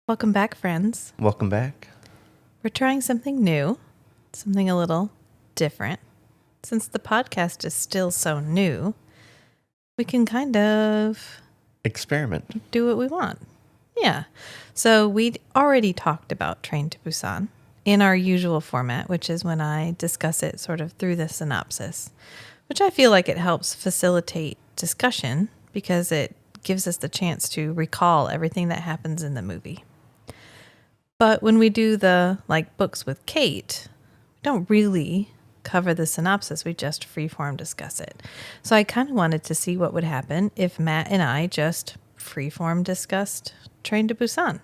Welcome back, friends. Welcome back. We're trying something new, something a little different. Since the podcast is still so new, we can kind of Experiment. do what we want. Yeah. So we'd already talked about Train to Busan in our usual format, which is when I discuss it sort of through the synopsis, which I feel like it helps facilitate discussion because it gives us the chance to recall everything that happens in the movie. But when we do the books with Kate, we don't really cover the synopsis. We just freeform discuss it. So I kind of wanted to see what would happen if Matt and I just freeform discussed Train to Busan.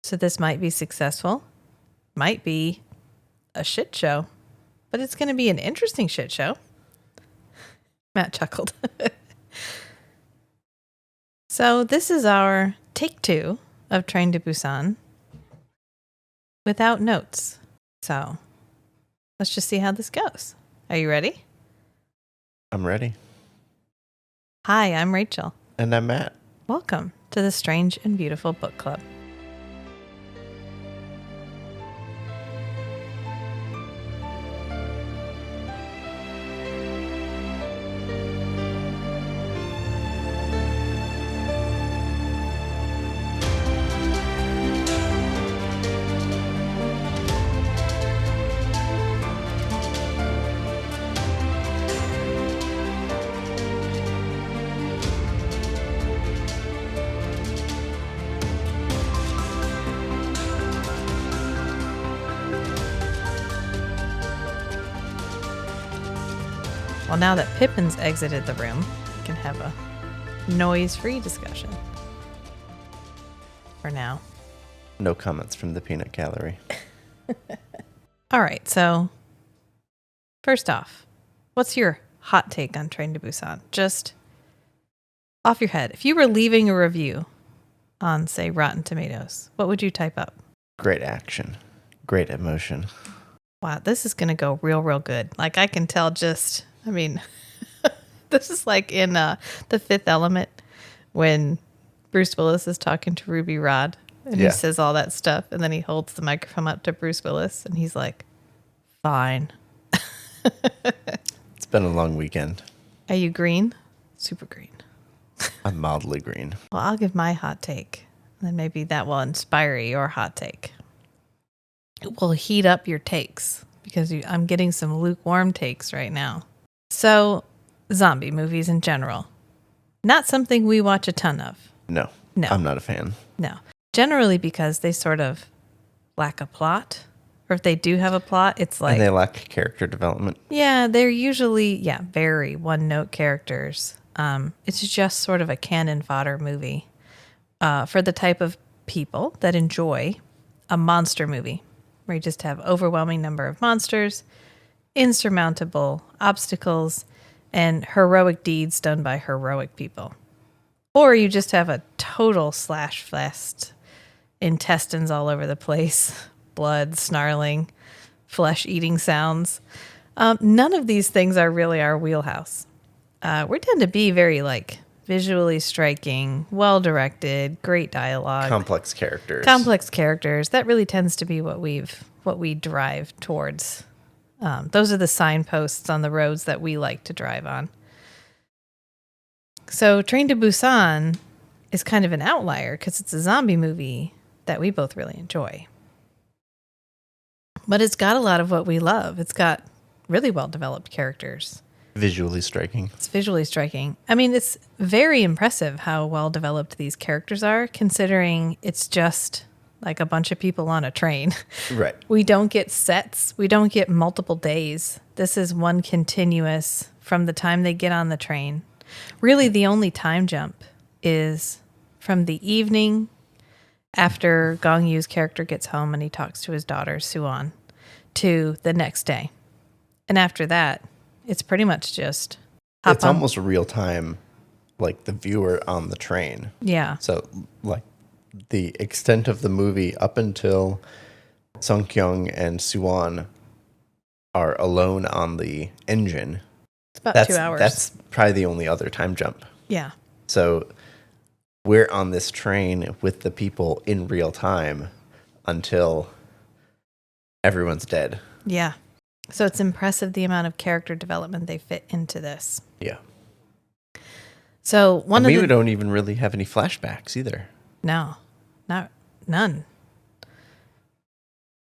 So this might be successful, might be a shit show, but it's going to be an interesting shit show. Matt chuckled. So this is our take 2 of Train to Busan without notes. So let's just see how this goes. Are you ready? I'm ready. Hi, I'm Rachel. And I'm Matt. Welcome to the Strange and Beautiful Book Club. Well, now that Pippin's exited the room, we can have a noise-free discussion. For now. No comments from the peanut gallery. All right, so first off, what's your hot take on Train to Busan? Just off your head. If you were leaving a review on, say, Rotten Tomatoes, what would you type up? Great action. Great emotion. Wow, this is going to go real good. I can tell just... this is like in The Fifth Element when Bruce Willis is talking to Ruby Rod and he says all that stuff and then he holds the microphone up to Bruce Willis and he's like, fine. It's been a long weekend. Are you green? Super green. I'm mildly green. Well, I'll give my hot take. Then maybe that will inspire your hot take. It will heat up your takes because I'm getting some lukewarm takes right now. So, zombie movies in general. Not something we watch a ton of. No. No. I'm not a fan. No. Generally because they sort of lack a plot. Or if they do have a plot, it's like... And they lack character development. Yeah, they're usually, very one-note characters. It's just sort of a cannon fodder movie for the type of people that enjoy a monster movie. Where you just have overwhelming number of monsters, insurmountable obstacles, and heroic deeds done by heroic people. Or you just have a total slash fest, intestines all over the place, blood, snarling, flesh-eating sounds. None of these things are really our wheelhouse. We tend to be very, visually striking, well-directed, great dialogue. Complex characters. That really tends to be what we drive towards. Those are the signposts on the roads that we like to drive on. So Train to Busan is kind of an outlier because it's a zombie movie that we both really enjoy. But it's got a lot of what we love. It's got really well-developed characters. Visually striking. It's visually striking. I mean, it's very impressive how well-developed these characters are, considering it's just... like a bunch of people on a train. Right. We don't get sets. We don't get multiple days. This is one continuous from the time they get on the train. Really, the only time jump is from the evening after Gong Yu's character gets home and he talks to his daughter, Suan, to the next day. And after that, it's pretty much just... It's almost real time, the viewer on the train. Yeah. So, the extent of the movie up until Sung Kyung and Suwon are alone on the engine. It's about 2 hours. That's probably the only other time jump. Yeah. So we're on this train with the people in real time until everyone's dead. Yeah. So it's impressive the amount of character development they fit into this. Yeah. So And we don't even really have any flashbacks either. No, none.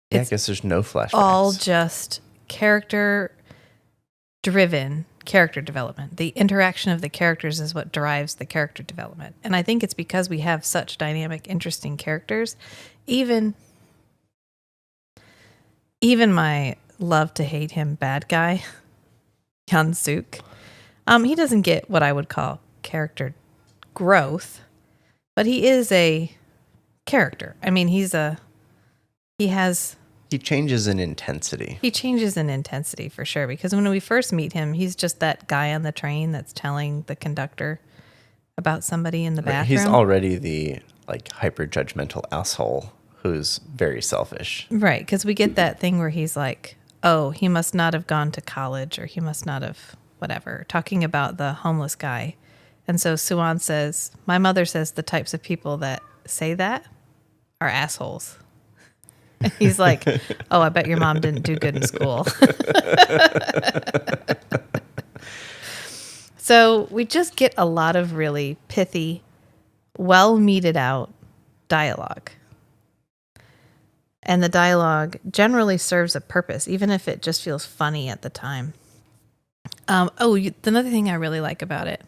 Yeah, I guess there's no flashbacks. All just character-driven character development. The interaction of the characters is what drives the character development. And I think it's because we have such dynamic, interesting characters. Even my love to hate him bad guy, Hyun Suk, he doesn't get what I would call character growth, but he is a character. I mean, he changes in intensity. He changes in intensity for sure, because when we first meet him, he's just that guy on the train that's telling the conductor about somebody in the bathroom. He's already the hyper judgmental asshole who's very selfish. Right, because we get that thing where he's like, oh, he must not have gone to college, or he must not have whatever, talking about the homeless guy. And so Suwon says, my mother says the types of people that say that are assholes. He's like, oh, I bet your mom didn't do good in school. So we just get a lot of really pithy, well meted out dialogue. And the dialogue generally serves a purpose, even if it just feels funny at the time. Another thing I really like about it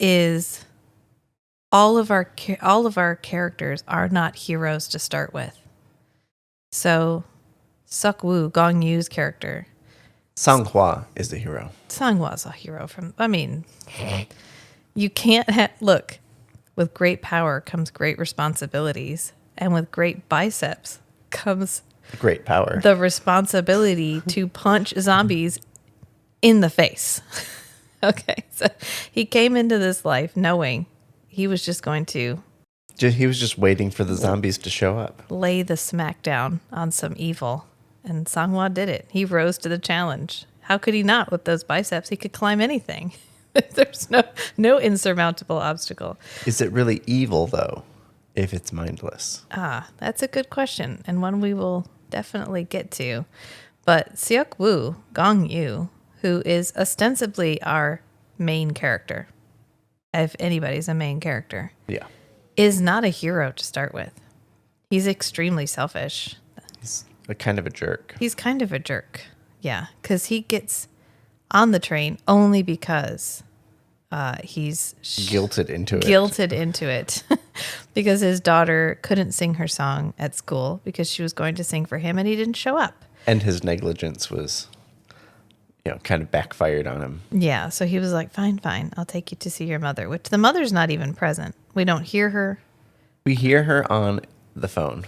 is all of our characters are not heroes to start with. So, Seok-woo, Gong Yu's character. Sang-hwa is the hero. Sang-hwa's a hero you can't look, with great power comes great responsibilities, and with great biceps comes great power. The responsibility to punch zombies in the face. Okay, so he came into this life knowing he was just going to He was just waiting for the zombies to show up. Lay the smack down on some evil. And Sang-hwa did it. He rose to the challenge. How could he not with those biceps? He could climb anything. There's no insurmountable obstacle. Is it really evil, though, if it's mindless? That's a good question, and one we will definitely get to. But Seok-woo, Gong Yu, who is ostensibly our main character, if anybody's a main character. Yeah. Is not a hero to start with. He's extremely selfish. He's kind of a jerk. He's kind of a jerk. Yeah, because he gets on the train only because he's guilted into it. Because his daughter couldn't sing her song at school because she was going to sing for him and he didn't show up. And his negligence was, kind of backfired on him. Yeah, so he was like, fine, I'll take you to see your mother, which the mother's not even present. We don't hear her. We hear her on the phone.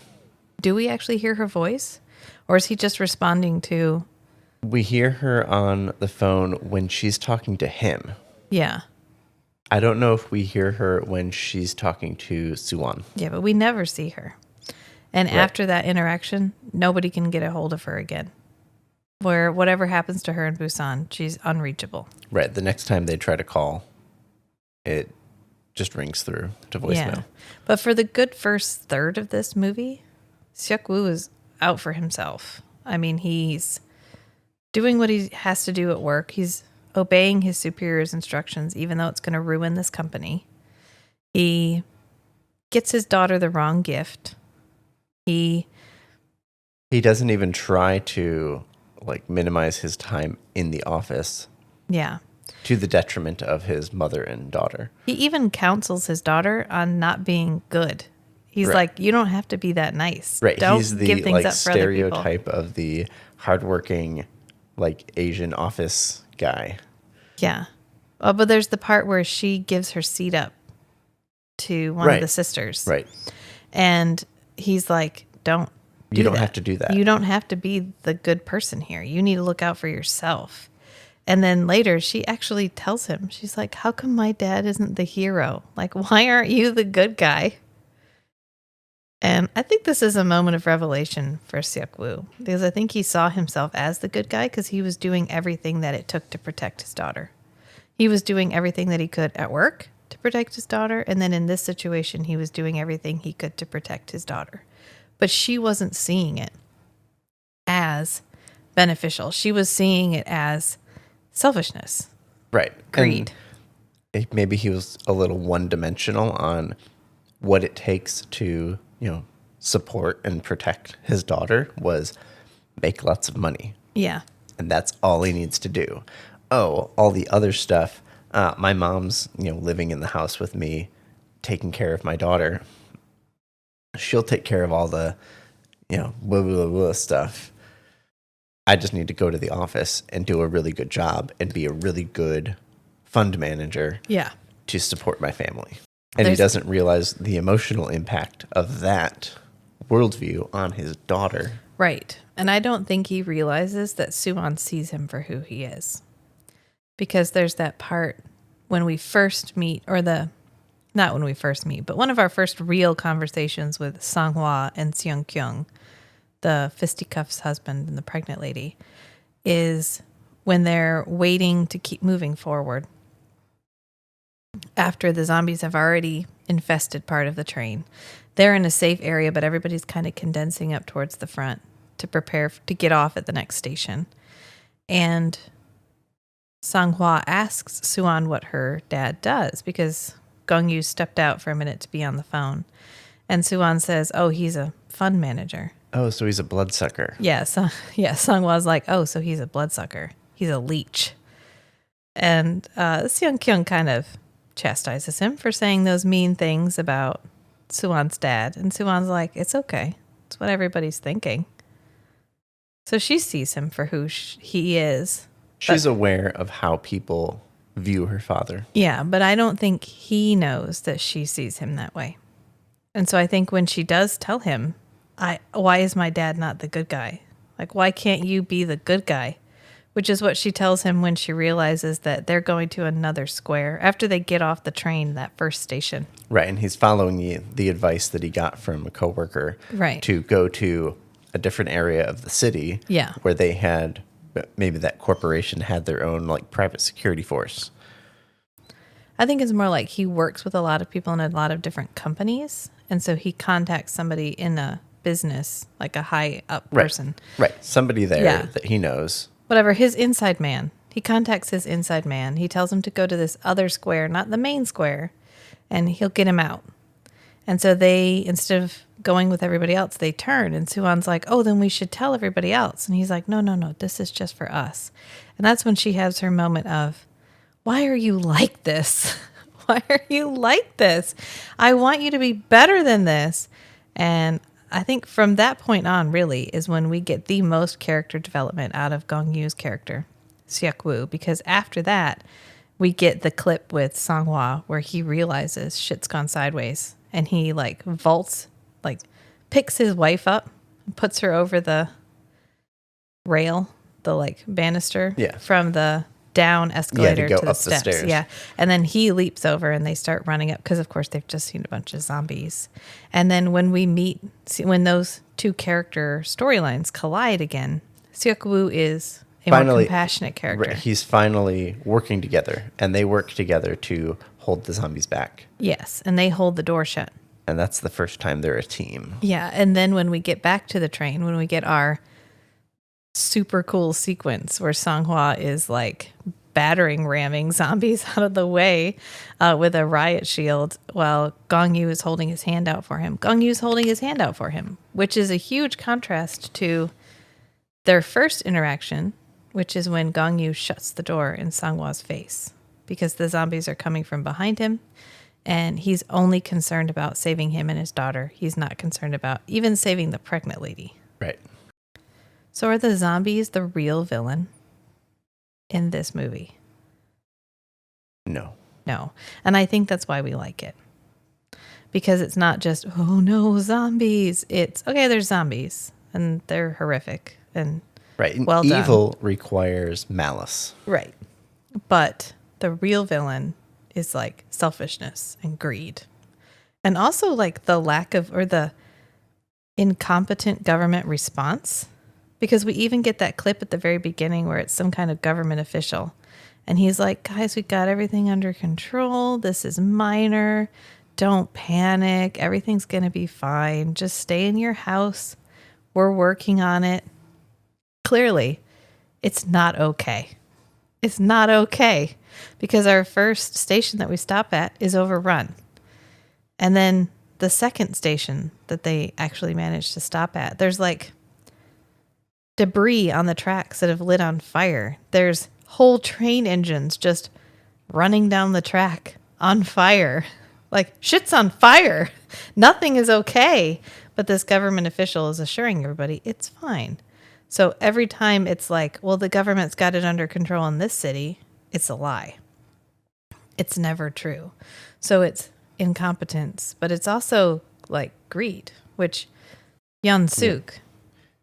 Do we actually hear her voice? Or is he just responding to... We hear her on the phone when she's talking to him. Yeah. I don't know if we hear her when she's talking to Suwon. Yeah, but we never see her. And right. After that interaction, nobody can get a hold of her again. Where whatever happens to her in Busan, she's unreachable. Right. The next time they try to call, it just rings through to voicemail. Yeah. But for the good first third of this movie, Seok-woo is out for himself. I mean, he's doing what he has to do at work. He's obeying his superior's instructions, even though it's going to ruin this company. He gets his daughter the wrong gift. He doesn't even try to minimize his time in the office. Yeah. To the detriment of his mother and daughter. He even counsels his daughter on not being good. He's right. like, you don't have to be that nice. Right. Don't He's the give things up for stereotype of the hardworking, Asian office guy. Yeah. Oh, but there's the part where she gives her seat up to one right. of the sisters. Right. And he's like, you don't have to do that. You don't have to be the good person here. You need to look out for yourself. And then later she actually tells him, she's like, how come my dad isn't the hero? Why aren't you the good guy? And I think this is a moment of revelation for Seok-woo, because I think he saw himself as the good guy because he was doing everything that it took to protect his daughter. He was doing everything that he could at work to protect his daughter. And then in this situation, he was doing everything he could to protect his daughter. But she wasn't seeing it as beneficial. She was seeing it as selfishness, Right. greed. And maybe he was a little one-dimensional on what it takes to, support and protect his daughter was make lots of money. Yeah. And that's all he needs to do. Oh, all the other stuff. My mom's, living in the house with me, taking care of my daughter. She'll take care of all the, blah, blah, blah stuff. I just need to go to the office and do a really good job and be a really good fund manager Yeah. to support my family. And he doesn't realize the emotional impact of that worldview on his daughter. Right. And I don't think he realizes that Suwon sees him for who he is. Because there's that part when we first meet, not when we first meet, but one of our first real conversations with Sang-hwa and Seung-kyung, the fisticuffs husband and the pregnant lady, is when they're waiting to keep moving forward after the zombies have already infested part of the train. They're in a safe area, but everybody's kind of condensing up towards the front to prepare to get off at the next station. And Sang-hwa asks Suwon what her dad does because Gong-yu stepped out for a minute to be on the phone. And Suwon says, oh, he's a fund manager. Oh, so he's a bloodsucker. Yeah, Sang-hwa's like, oh, so he's a bloodsucker. He's a leech. And Seung-kyung kind of chastises him for saying those mean things about Suwon's dad. And Suwon's like, it's okay. It's what everybody's thinking. So she sees him for who he is. She's aware of how people view her father. Yeah, but I don't think he knows that she sees him that way. And so I think when she does tell him, why is my dad not the good guy? Like, why can't you be the good guy? Which is what she tells him when she realizes that they're going to another square after they get off the train, that first station. Right, and he's following the advice that he got from a coworker to go to a different area of the city where they had, maybe that corporation had their own private security force. I think it's more like he works with a lot of people in a lot of different companies. And so he contacts somebody in a business, like a high up person. Right. Somebody there that he knows. Whatever, his inside man. He contacts his inside man. He tells him to go to this other square, not the main square, and he'll get him out. And so they, instead of going with everybody else, they turn. And Suwon's like, oh, then we should tell everybody else. And he's like, no, this is just for us. And that's when she has her moment of, why are you like this? Why are you like this? I want you to be better than this. And I think from that point on, really, is when we get the most character development out of Gong-yu's character, Seok-woo, because after that, we get the clip with Sang-hwa where he realizes shit's gone sideways, and he vaults, picks his wife up, and puts her over the rail, the banister from the down escalator to go to the up steps. the stairs. Yeah. And then he leaps over and they start running up because, of course, they've just seen a bunch of zombies. And then when when those two character storylines collide again, Seok-woo is a more compassionate character. He's finally working together, and they work together to hold the zombies back. Yes. And they hold the door shut. And that's the first time they're a team. Yeah. And then when we get back to the train, when we get our super cool sequence where Sang-hwa is battering ramming zombies out of the way with a riot shield while Gong-yu is holding his hand out for him. Gong-yu's holding his hand out for him, which is a huge contrast to their first interaction, which is when Gong-yu shuts the door in Sang-hwa's face because the zombies are coming from behind him and he's only concerned about saving him and his daughter. He's not concerned about even saving the pregnant lady. Right. So are the zombies the real villain in this movie? No. And I think that's why we like it. Because it's not just, oh no, zombies. It's, okay, there's zombies and they're horrific and well done. Evil requires malice. Right. But the real villain is selfishness and greed. And also the lack of, or the incompetent government response. Because we even get that clip at the very beginning where it's some kind of government official. And he's like, guys, we got everything under control. This is minor. Don't panic. Everything's going to be fine. Just stay in your house. We're working on it. Clearly, it's not okay. It's not okay because our first station that we stop at is overrun. And then the second station that they actually managed to stop at, there's like debris on the tracks that have lit on fire. There's whole train engines just running down the track on fire. Like, shit's on fire. Nothing is okay. But this government official is assuring everybody it's fine. So every time it's like, well, the government's got it under control in this city, it's a lie. It's never true. So it's incompetence, but it's also like greed, which Yeon Suk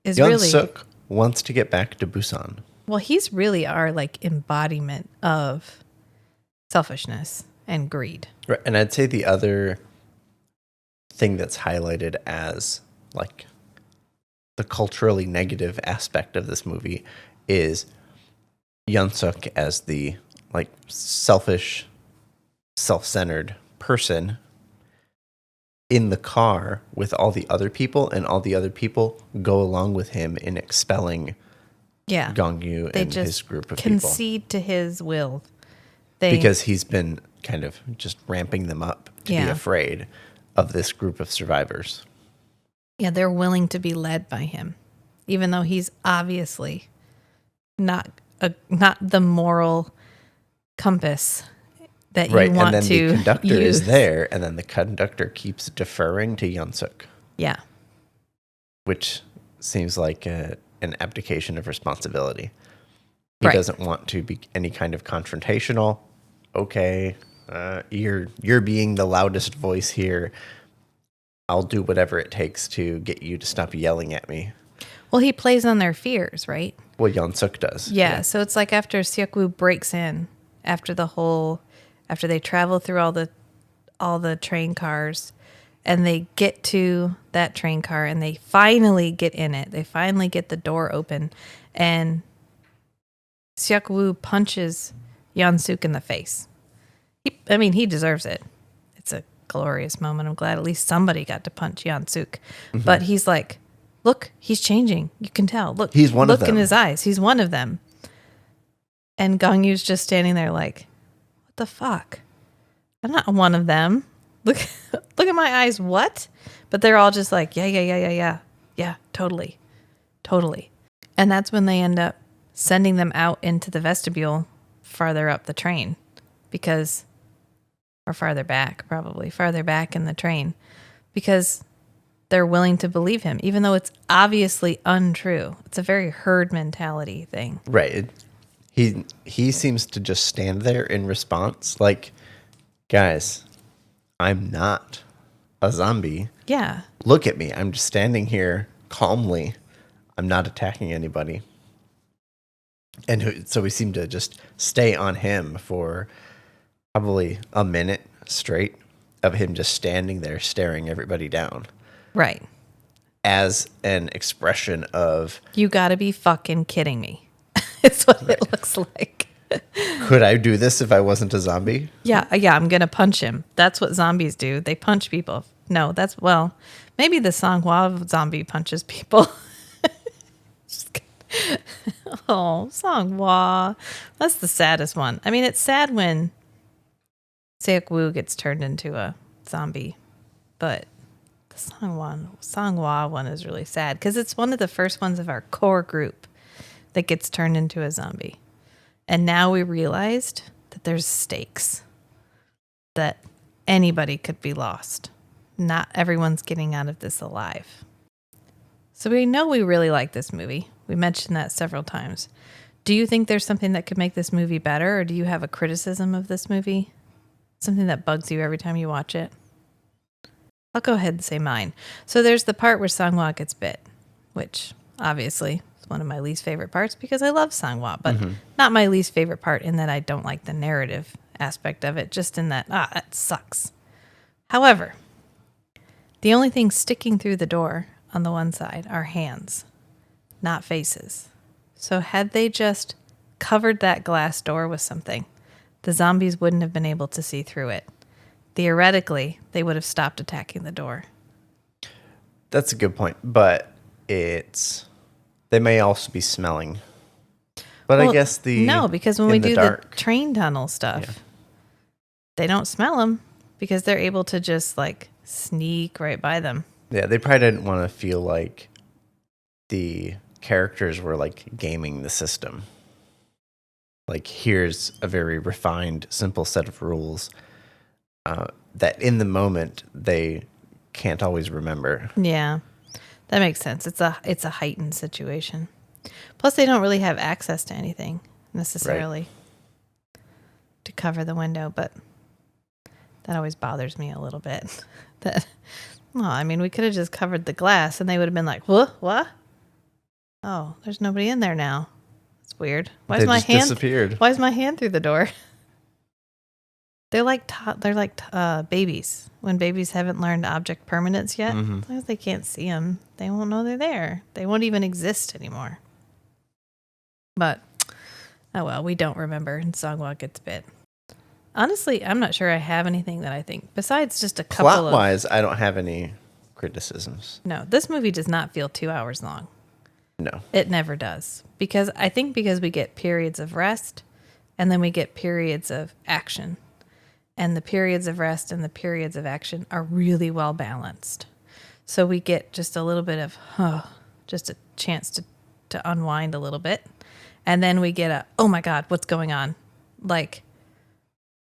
is Yeon really... Suk wants to get back to Busan. Well, he's really our like embodiment of selfishness and greed. Right. And I'd say the other thing that's highlighted as like the culturally negative aspect of this movie is Yeon Suk as the like selfish, self-centered person in the car with all the other people, and all the other people go along with him in expelling Gongyu and his group of people. They concede to his will. Because he's been kind of just ramping them up to be afraid of this group of survivors. Yeah, they're willing to be led by him, even though he's obviously not the moral compass that you want to and then the conductor use. is there, and then the conductor keeps deferring to Yeon Suk. Yeah. Which seems like an abdication of responsibility. He doesn't want to be any kind of confrontational. Okay, you're being the loudest voice here. I'll do whatever it takes to get you to stop yelling at me. Well, he plays on their fears, right? Well, Yeon Suk does. Yeah, so it's like after Seok-woo breaks in, after they travel through all the train cars, and they get to that train car, and they finally get in it. They finally get the door open, and Seok-woo punches Yeon Suk in the face. He deserves it. It's a glorious moment. I'm glad at least somebody got to punch Yeon Suk. Mm-hmm. But he's like, look, he's changing. You can tell. Look, he's one of them. Look in his eyes. He's one of them. And Gong-yu's just standing there like, what the fuck? I'm not one of them. Look at my eyes. What? But they're all just like, yeah, totally. And that's when they end up sending them out into the vestibule farther up the train or farther back in the train, because they're willing to believe him, even though it's obviously untrue. It's a very herd mentality thing. Right. He seems to just stand there in response, like, guys, I'm not a zombie. Yeah. Look at me. I'm just standing here calmly. I'm not attacking anybody. And so we seem to just stay on him for probably a minute straight of him just standing there staring everybody down. Right. As an expression of... You gotta be fucking kidding me. It's what it looks like. Could I do this if I wasn't a zombie? Yeah, I'm gonna punch him. That's what zombies do. They punch people. No, maybe the Songhua zombie punches people. Just kidding. Oh, Songhua. That's the saddest one. I mean, it's sad when Seok-woo gets turned into a zombie, but the Songhua one is really sad because it's one of the first ones of our core group that gets turned into a zombie. And now we realized that there's stakes, that anybody could be lost. Not everyone's getting out of this alive. So we know we really like this movie. We mentioned that several times. Do you think there's something that could make this movie better, or do you have a criticism of this movie? Something that bugs you every time you watch it? I'll go ahead and say mine. So there's the part where Songhua gets bit, which obviously is one of my least favorite parts because I love Songhua, but not my least favorite part in that I don't like the narrative aspect of it, just in that, that sucks. However, the only thing sticking through the door on the one side are hands, not faces. So had they just covered that glass door with something, the zombies wouldn't have been able to see through it. Theoretically, they would have stopped attacking the door. That's a good point, but they may also be smelling. But Well, I guess no, because when we do the dark, train tunnel stuff, they don't smell them because they're able to just like sneak right by them. yeah, they probably didn't want to feel like the characters were like gaming the system. Like, here's a very refined, simple set of rules that in the moment they can't always remember. Yeah, that makes sense. It's a heightened situation. Plus, they don't really have access to anything necessarily to cover the window, but that always bothers me a little bit. That, well, I mean, we could have just covered the glass and they would have been like, what? Oh, there's nobody in there now. It's weird. Why They is my just hand disappeared. Why is my hand through the door? They're like babies. When babies haven't learned object permanence yet, as long as they can't see them, they won't know they're there. They won't even exist anymore. But, oh well, we don't remember, and Songwa gets bit. Honestly, I'm not sure I have anything that I think, besides just a couple Plot-wise, I don't have any criticisms. No, this movie does not feel 2 hours long. No. It never does. Because we get periods of rest, and then we get periods of action. And the periods of rest and the periods of action are really well balanced. So we get just a little bit of, just a chance to unwind a little bit. And then we get oh my God, what's going on? Like,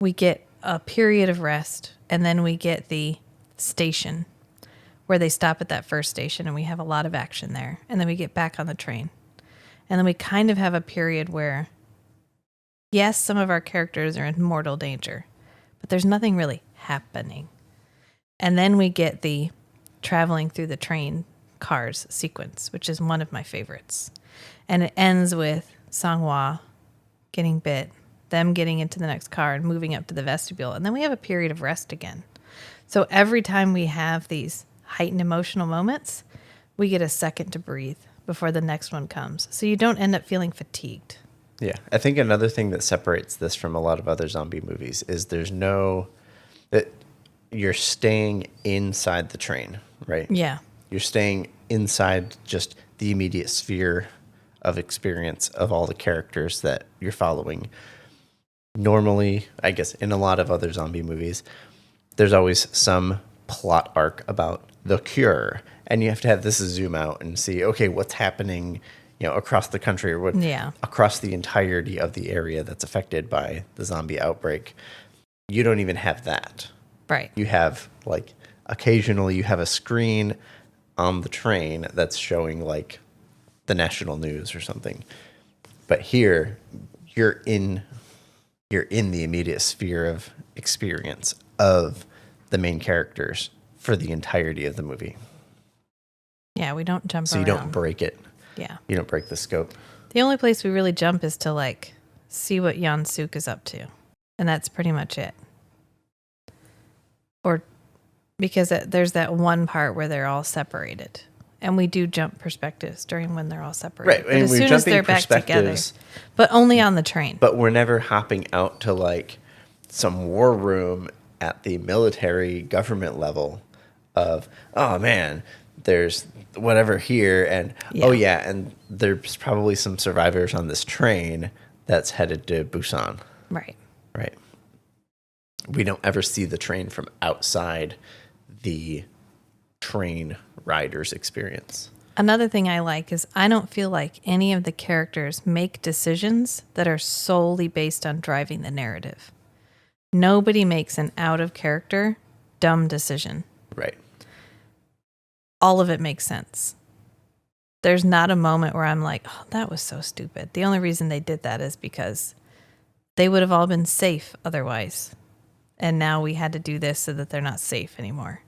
we get a period of rest, and then we get the station where they stop at that first station, and we have a lot of action there. And then we get back on the train. And then we kind of have a period where, yes, some of our characters are in mortal danger, but there's nothing really happening. And then we get the traveling through the train cars sequence, which is one of my favorites. And it ends with Songhua getting bit, them getting into the next car and moving up to the vestibule. And then we have a period of rest again. So every time we have these heightened emotional moments, we get a second to breathe before the next one comes. So you don't end up feeling fatigued. Yeah. I think another thing that separates this from a lot of other zombie movies is that you're staying inside the train, right? Yeah. You're staying inside just the immediate sphere of experience of all the characters that you're following. Normally, I guess in a lot of other zombie movies, there's always some plot arc about the cure, and you have to have this zoom out and see, okay, what's happening, across the country or across the entirety of the area that's affected by the zombie outbreak. You don't even have that. Right. You have occasionally you have a screen on the train that's showing the national news or something. But here you're in the immediate sphere of experience of the main characters for the entirety of the movie. Yeah, we don't jump so around. You don't break it. Yeah. You don't break the scope. The only place we really jump is to see what Yan Suk is up to. And that's pretty much it. Or because there's that one part where they're all separated. And we do jump perspectives during when they're all separated. Right. But as soon as they're back together. But only on the train. But we're never hopping out to some war room at the military government level of, oh man, there's whatever here. And and there's probably some survivors on this train that's headed to Busan. Right. Right. We don't ever see the train from outside the train rider's experience. Another thing I like is I don't feel like any of the characters make decisions that are solely based on driving the narrative. Nobody makes an out-of-character, dumb decision. Right. All of it makes sense. There's not a moment where I'm like, oh, that was so stupid. The only reason they did that is because they would have all been safe otherwise. And now we had to do this so that they're not safe anymore.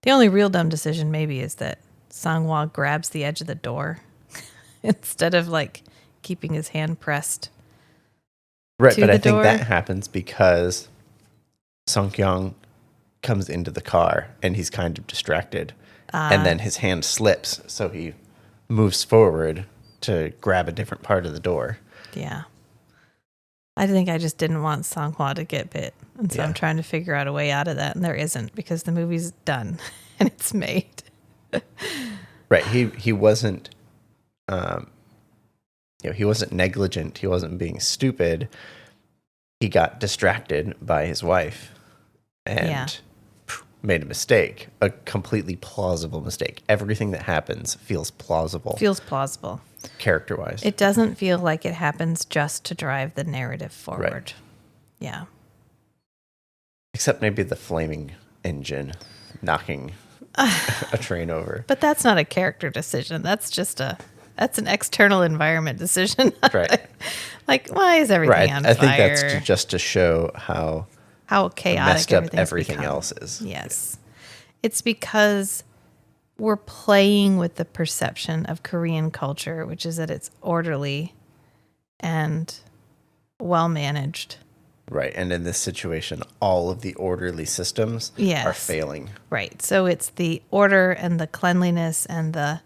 The only real dumb decision maybe is that Songhua grabs the edge of the door instead of keeping his hand pressed. Right, to but the I think door. that happens because Song Kyung comes into the car and he's kind of distracted. And then his hand slips, so he moves forward to grab a different part of the door. Yeah. I think I just didn't want Songhua to get bit. And so Yeah. I'm trying to figure out a way out of that. And there isn't, because the movie's done and it's made. Right. He wasn't, he wasn't negligent. He wasn't being stupid. He got distracted by his wife and made a mistake, a completely plausible mistake. Everything that happens feels plausible. Feels plausible. Character-wise. It doesn't feel like it happens just to drive the narrative forward. Right. Yeah. Except maybe the flaming engine knocking a train over. But that's not a character decision. That's just that's an external environment decision. Right. Like, why is everything on I fire? think that's just to show how chaotic messed up everything's everything become. else is. Yes. It's because we're playing with the perception of Korean culture, which is that it's orderly and well managed. Right. And in this situation, all of the orderly systems are failing. Right. So it's the order and the cleanliness and the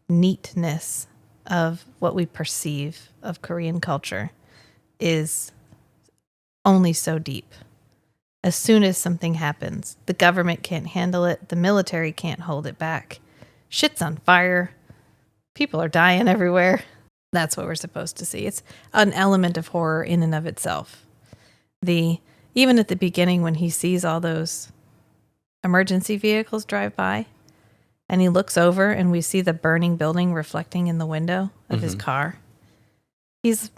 neatness of what we perceive of Korean culture is only so deep. As soon as something happens, the government can't handle it. The military can't hold it back. Shit's on fire. People are dying everywhere. That's what we're supposed to see. It's an element of horror in and of itself. Even at the beginning when he sees all those emergency vehicles drive by and he looks over and we see the burning building reflecting in the window of his car, he's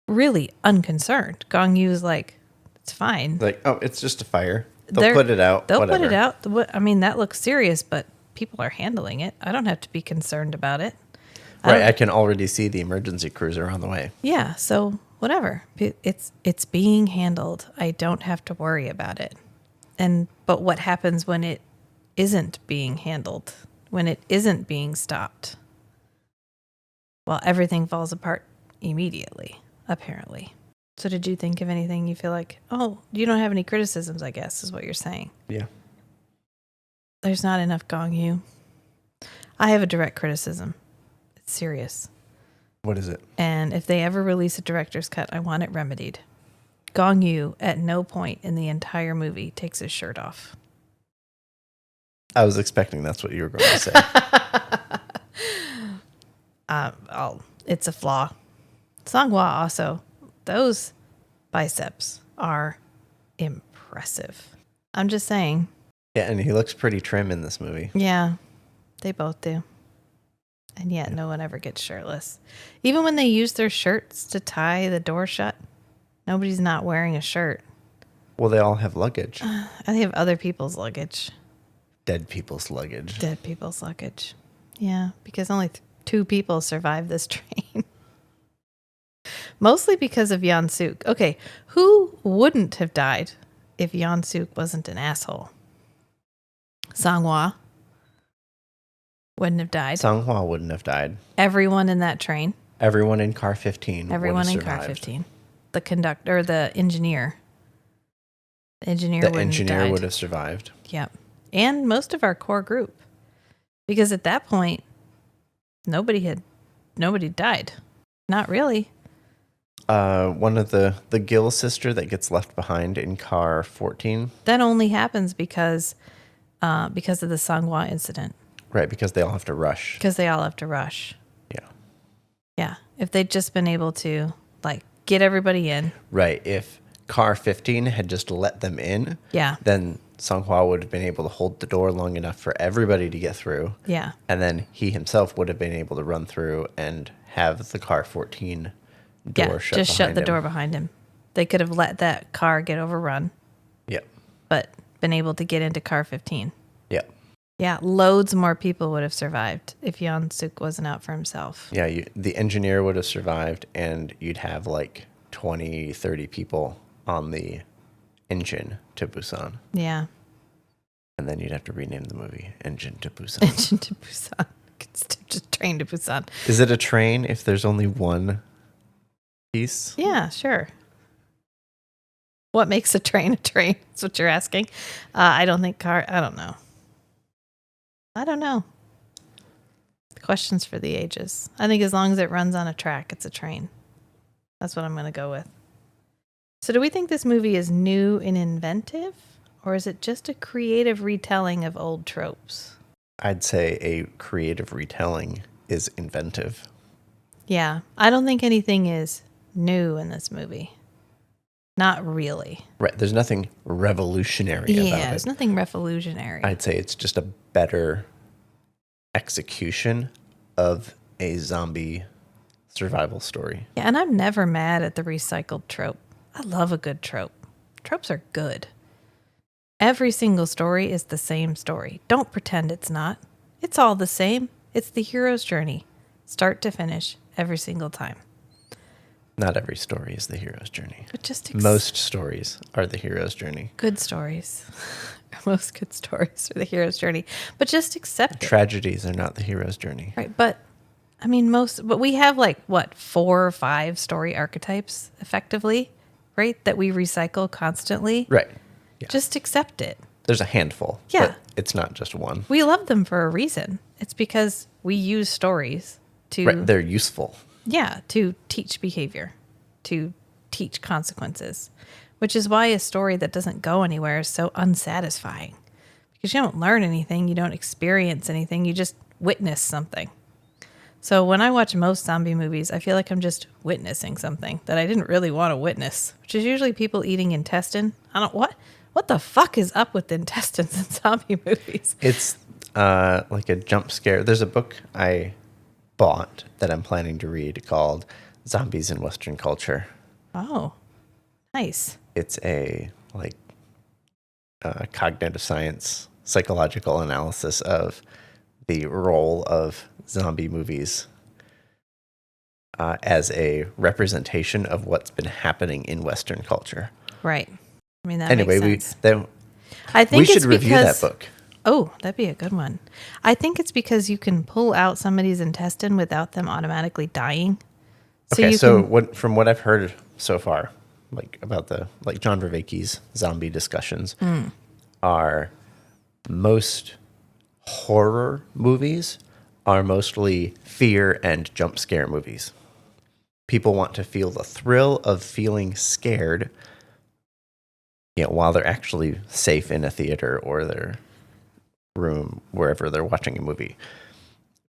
really unconcerned. Gong Yu's like, it's fine. Like, oh, it's just a fire. They'll put it out. They'll whatever. put it out. I mean, that looks serious, but people are handling it. I don't have to be concerned about it. Right. I can already see the emergency cruiser on the way. Yeah. So whatever. It's being handled. I don't have to worry about it. But what happens when it isn't being handled? When it isn't being stopped? Well, everything falls apart immediately, apparently. So did you think of anything you feel like, oh, you don't have any criticisms, I guess, is what you're saying? Yeah. There's not enough Gong Yu. I have a direct criticism. It's serious. What is it? And if they ever release a director's cut, I want it remedied. Gong Yu, at no point in the entire movie, takes his shirt off. I was expecting that's what you were going to say. It's a flaw. Songhua also, those biceps are impressive. I'm just saying. Yeah, and he looks pretty trim in this movie. Yeah, they both do. And yet no one ever gets shirtless. Even when they use their shirts to tie the door shut, nobody's not wearing a shirt. Well, they all have luggage. They have other people's luggage. Dead people's luggage. Dead people's luggage. Yeah, because only 2 people survived this train. Mostly because of Yan Suk. Okay, who wouldn't have died if Yan Suk wasn't an asshole? Songhua wouldn't have died. Songhua wouldn't have died. Everyone in that train. Everyone in car 15. Everyone in car 15. The conductor, the engineer. The engineer would have survived. Yep. And most of our core group. Because at that point, nobody died. Not really. One of the Gill sister that gets left behind in car 14. That only happens because of the Songhua incident. Right, because they all have to rush. Because they all have to rush. Yeah. Yeah. If they'd just been able to, get everybody in. Right. If car 15 had just let them in, then Songhua would have been able to hold the door long enough for everybody to get through. Yeah. And then he himself would have been able to run through and have the car 14 door shut just shut the him. door behind him. They could have let that car get overrun. Yep. But been able to get into car 15. Yep. Yeah, loads more people would have survived if Yan Suk wasn't out for himself. Yeah, the engineer would have survived, and you'd have 20, 30 people on the engine to Busan. Yeah. And then you'd have to rename the movie Engine to Busan. Engine to Busan. It's just Train to Busan. Is it a train if there's only one piece? Yeah, sure. What makes a train a train? That's what you're asking. I don't know. I don't know. Questions for the ages. I think as long as it runs on a track, it's a train. That's what I'm going to go with. So do we think this movie is new and inventive, or is it just a creative retelling of old tropes? I'd say a creative retelling is inventive. Yeah, I don't think anything is new in this movie. Not really. Right. There's nothing revolutionary Yeah, about there's it. nothing revolutionary. I'd say it's just a better execution of a zombie survival story. Yeah, and I'm never mad at the recycled trope. I love a good trope. Tropes are good. Every single story is the same story. Don't pretend it's not. It's all the same. It's the hero's journey, start to finish, every single time. Not every story is the hero's journey. But just Most stories are the hero's journey. good stories. Most good stories are the hero's journey. But just accept it. Tragedies are not the hero's journey. Right. But I mean, but we have like, what, 4 or 5 story archetypes effectively, right? That we recycle constantly. Right. Yeah. Just accept it. There's a handful. Yeah. But it's not just one. We love them for a reason. It's because we use stories to, Right. They're useful. yeah, to teach behavior, to teach consequences, which is why a story that doesn't go anywhere is so unsatisfying, because you don't learn anything, you don't experience anything, you just witness something. So when I watch most zombie movies, I feel like I'm just witnessing something that I didn't really want to witness, which is usually people eating intestine. What the fuck is up with intestines in zombie movies? It's like a jump scare. There's a book I bought that I'm planning to read called Zombies in Western Culture. Oh, nice. It's a cognitive science, psychological analysis of the role of zombie movies as a representation of what's been happening in Western culture. Right. I mean, that Anyway, makes sense. I think we should it's review because- that book. Oh, that'd be a good one. I think it's because you can pull out somebody's intestine without them automatically dying. Okay, from what I've heard so far, about John Vervaeke's zombie discussions, are most horror movies are mostly fear and jump scare movies. People want to feel the thrill of feeling scared, while they're actually safe in a theater or their room, wherever they're watching a movie.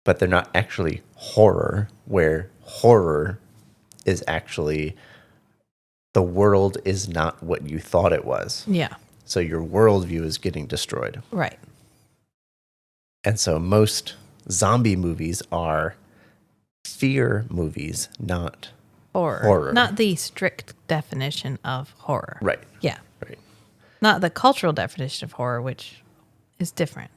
But they're not actually horror, where horror is actually the world is not what you thought it was. Yeah. So your worldview is getting destroyed. Right. And so most zombie movies are fear movies, not horror. Not the strict definition of horror. Right. Yeah. Right. Not the cultural definition of horror, which is different.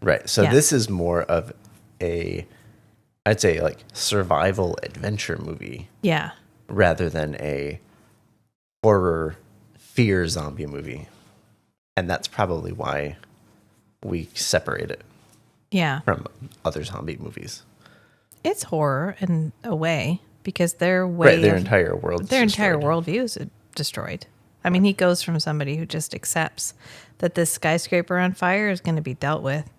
Right. So Yeah. this is more of I'd say survival adventure movie Yeah. rather than a horror fear zombie movie. And that's probably why we separate it Yeah. from other zombie movies. It's horror in a way because their Entire world. their entire worldview is destroyed. I mean, he goes from somebody who just accepts that this skyscraper on fire is going to be dealt with.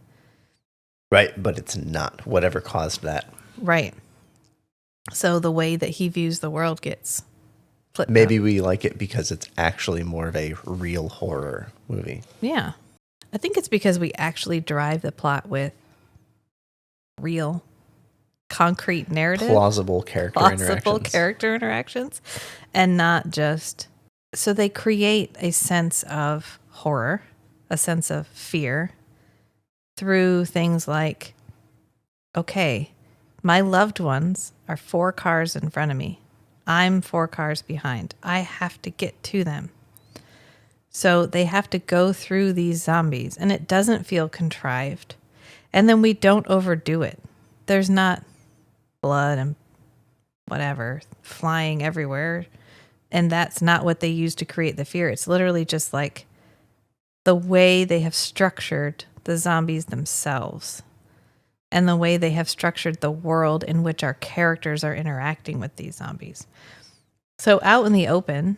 Right, but it's not. Whatever caused that. Right. So the way that he views the world gets flipped. Maybe we like it because it's actually more of a real horror movie. Yeah. I think it's because we actually drive the plot with real, concrete narrative. Plausible character interactions. And not just... So they create a sense of horror, a sense of fear, through things like, okay, my loved ones are 4 cars in front of me. I'm 4 cars behind. I have to get to them. So they have to go through these zombies, and it doesn't feel contrived. And then we don't overdo it. There's not blood and whatever flying everywhere. And that's not what they use to create the fear. It's literally just like the way they have structured the zombies themselves and the way they have structured the world in which our characters are interacting with these zombies. So out in the open,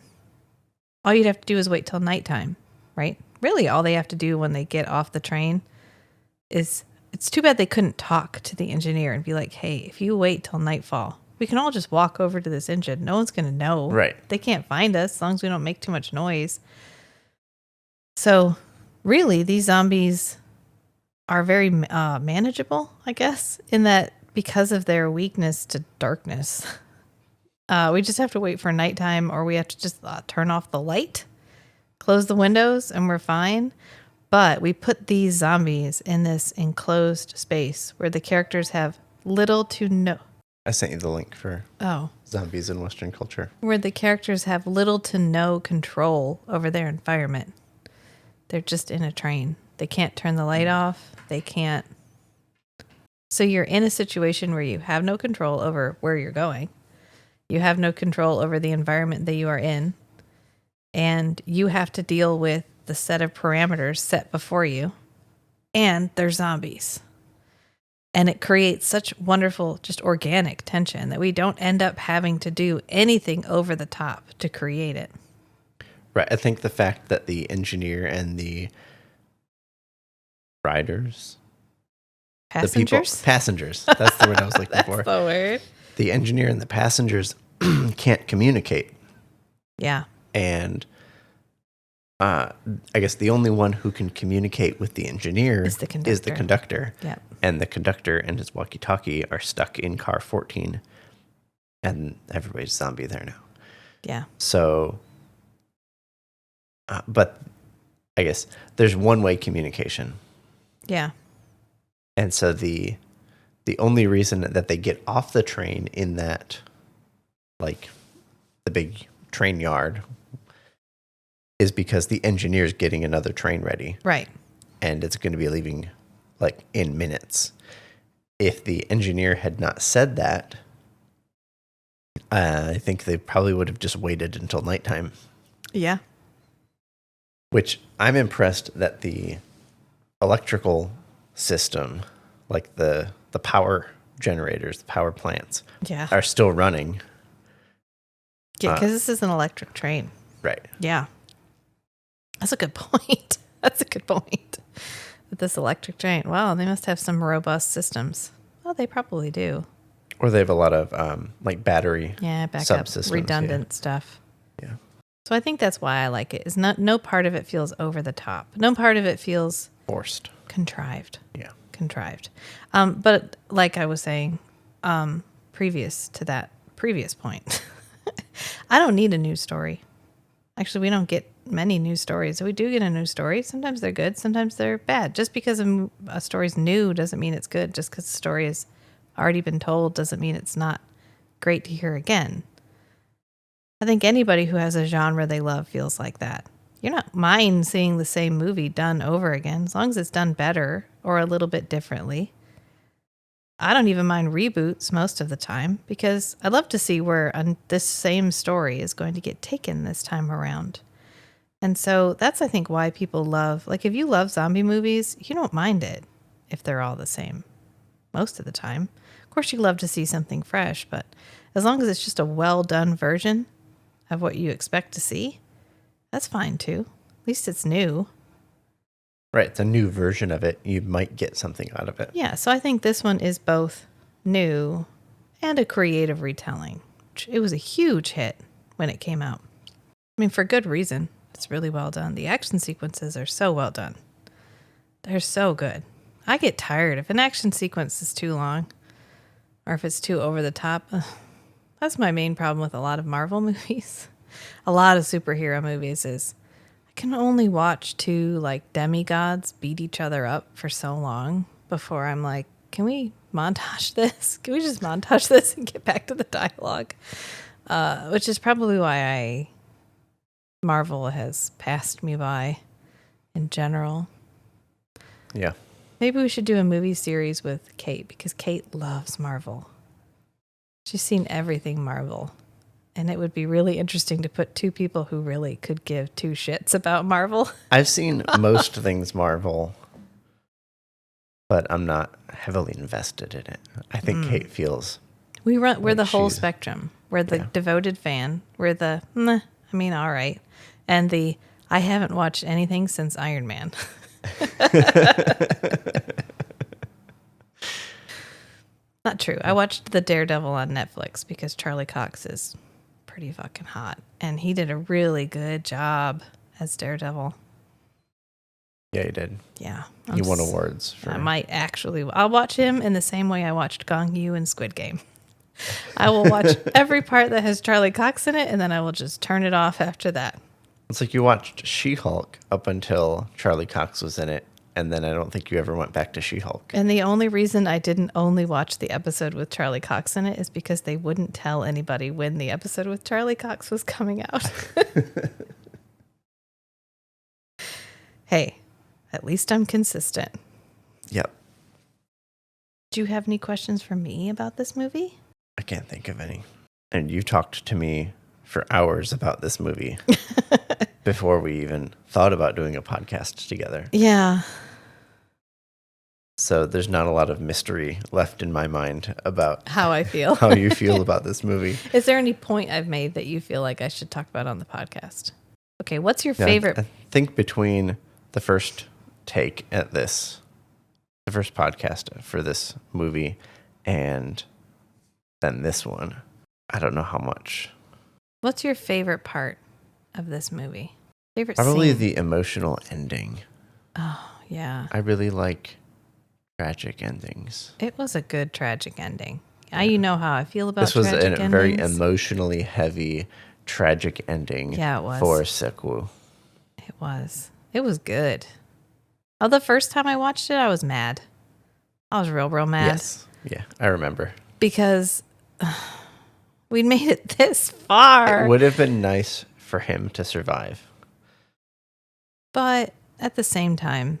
all you'd have to do is wait till nighttime, right? Really, all they have to do when they get off the train is, it's too bad they couldn't talk to the engineer and be like, hey, if you wait till nightfall, We can all just walk over to this engine. No one's going to know. Right. They can't find us as long as we don't make too much noise. So, really, these zombies are very manageable, I guess, in that because of their weakness to darkness. We just have to wait for nighttime, or we have to just turn off the light, close the windows, and we're fine. But we put these zombies in this enclosed space where the characters have little to no... I sent you the link for zombies in Western culture. Where the characters have little to no control over their environment. They're just in a train. They can't turn the light off. They can't. So you're in a situation where you have no control over where you're going. You have no control over the environment that you are in. And you have to deal with the set of parameters set before you. And they're zombies. And it creates such wonderful, just organic tension that we don't end up having to do anything over the top to create it. Right. I think the fact that the engineer and the riders, passengers, that's the word I was looking for. That's the word. The engineer and the passengers can't communicate. Yeah. And I guess the only one who can communicate with the engineer is the conductor. Yep. And the conductor and his walkie-talkie are stuck in car 14. And everybody's zombie there now. Yeah. So, but I guess there's one-way communication. Yeah. And so the only reason that they get off the train in that, like, the big train yard is because the engineer's getting another train ready. Right. And it's going to be leaving, like, in minutes. If the engineer had not said that, I think they probably would have just waited until nighttime. Yeah. Which I'm impressed that the electrical system, like the power generators, the power plants, are still running. Yeah, because this is an electric train. Right. Yeah. That's a good point. That's a good point. With this electric train. Wow, they must have some robust systems. Well, they probably do. Or they have a lot of like battery backup, subsystems. Redundant stuff. Yeah. So I think that's why I like it. Is no part of it feels over the top. No part of it feels forced. Contrived. Yeah. Contrived. But like I was saying, previous to that previous point, I don't need a news story. Actually, we don't get many news stories. If we do get a news story, sometimes they're good, sometimes they're bad. Just because a story's new doesn't mean it's good. Just because the story has already been told doesn't mean it's not great to hear again. I think anybody who has a genre they love feels like that. You're not mind seeing the same movie done over again, as long as it's done better or a little bit differently. I don't even mind reboots most of the time because I love to see where this same story is going to get taken this time around. And so that's, I think, why people love, like if you love zombie movies, you don't mind it if they're all the same most of the time. Of course, you love to see something fresh, but as long as it's just a well-done version of what you expect to see, that's fine too. At least it's new. Right. It's a new version of it. You might get something out of it. Yeah. So I think this one is both new and a creative retelling. It was a huge hit when it came out. I mean, for good reason. It's really well done. The action sequences are so well done. They're so good. I get tired if an action sequence is too long or if it's too over the top. That's my main problem with a lot of Marvel movies. A lot of superhero movies is I can only watch two like demigods beat each other up for so long before I'm like, can we montage this? Can we just montage this and get back to the dialogue? Which is probably why Marvel has passed me by in general. Yeah. Maybe we should do a movie series with Kate because Kate loves Marvel. She's seen everything Marvel. And it would be really interesting to put two people who really could give two shits about Marvel. I've seen most things Marvel, but I'm not heavily invested in it. I think Kate feels we're the whole spectrum. We're the devoted fan. We're the all right. And I haven't watched anything since Iron Man. Not true. I watched The Daredevil on Netflix because Charlie Cox is pretty fucking hot. And he did a really good job as Daredevil. Yeah, he did. Yeah. He won awards for. I'll watch him in the same way I watched Gong Yu and Squid Game. I will watch every part that has Charlie Cox in it, and then I will just turn it off after that. It's like you watched She-Hulk up until Charlie Cox was in it, and then I don't think you ever went back to She-Hulk. And the only reason I didn't only watch the episode with Charlie Cox in it is because they wouldn't tell anybody when the episode with Charlie Cox was coming out. Hey, at least I'm consistent. Yep. Do you have any questions for me about this movie? I can't think of any. And you talked to me for hours about this movie before we even thought about doing a podcast together. Yeah. So there's not a lot of mystery left in my mind about how I feel. how you feel about this movie. Is there any point I've made that you feel like I should talk about on the podcast? Okay, what's your favorite? I think between the first take at this, the first podcast for this movie, and then this one, I don't know how much. What's your favorite part of this movie? Favorite Probably scene? the emotional ending. Oh, yeah. I really like tragic endings. It was a good tragic ending. Yeah. You know how I feel about this was tragic a endings. very emotionally heavy tragic ending Yeah, it was. for Sequel. It was. It was good. Oh, the first time I watched it, I was mad. I was real mad. Yes. Yeah, I remember. Because we'd made it this far. It would have been nice for him to survive. But at the same time,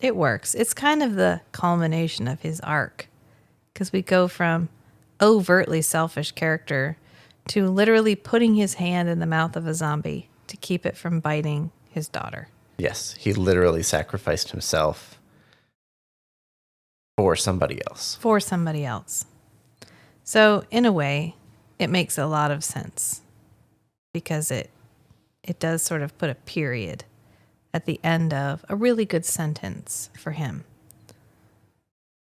it works. It's kind of the culmination of his arc. Because we go from overtly selfish character to literally putting his hand in the mouth of a zombie to keep it from biting his daughter. Yes, he literally sacrificed himself for somebody else. For somebody else. So, in a way, it makes a lot of sense. Because it does sort of put a period at the end of a really good sentence for him.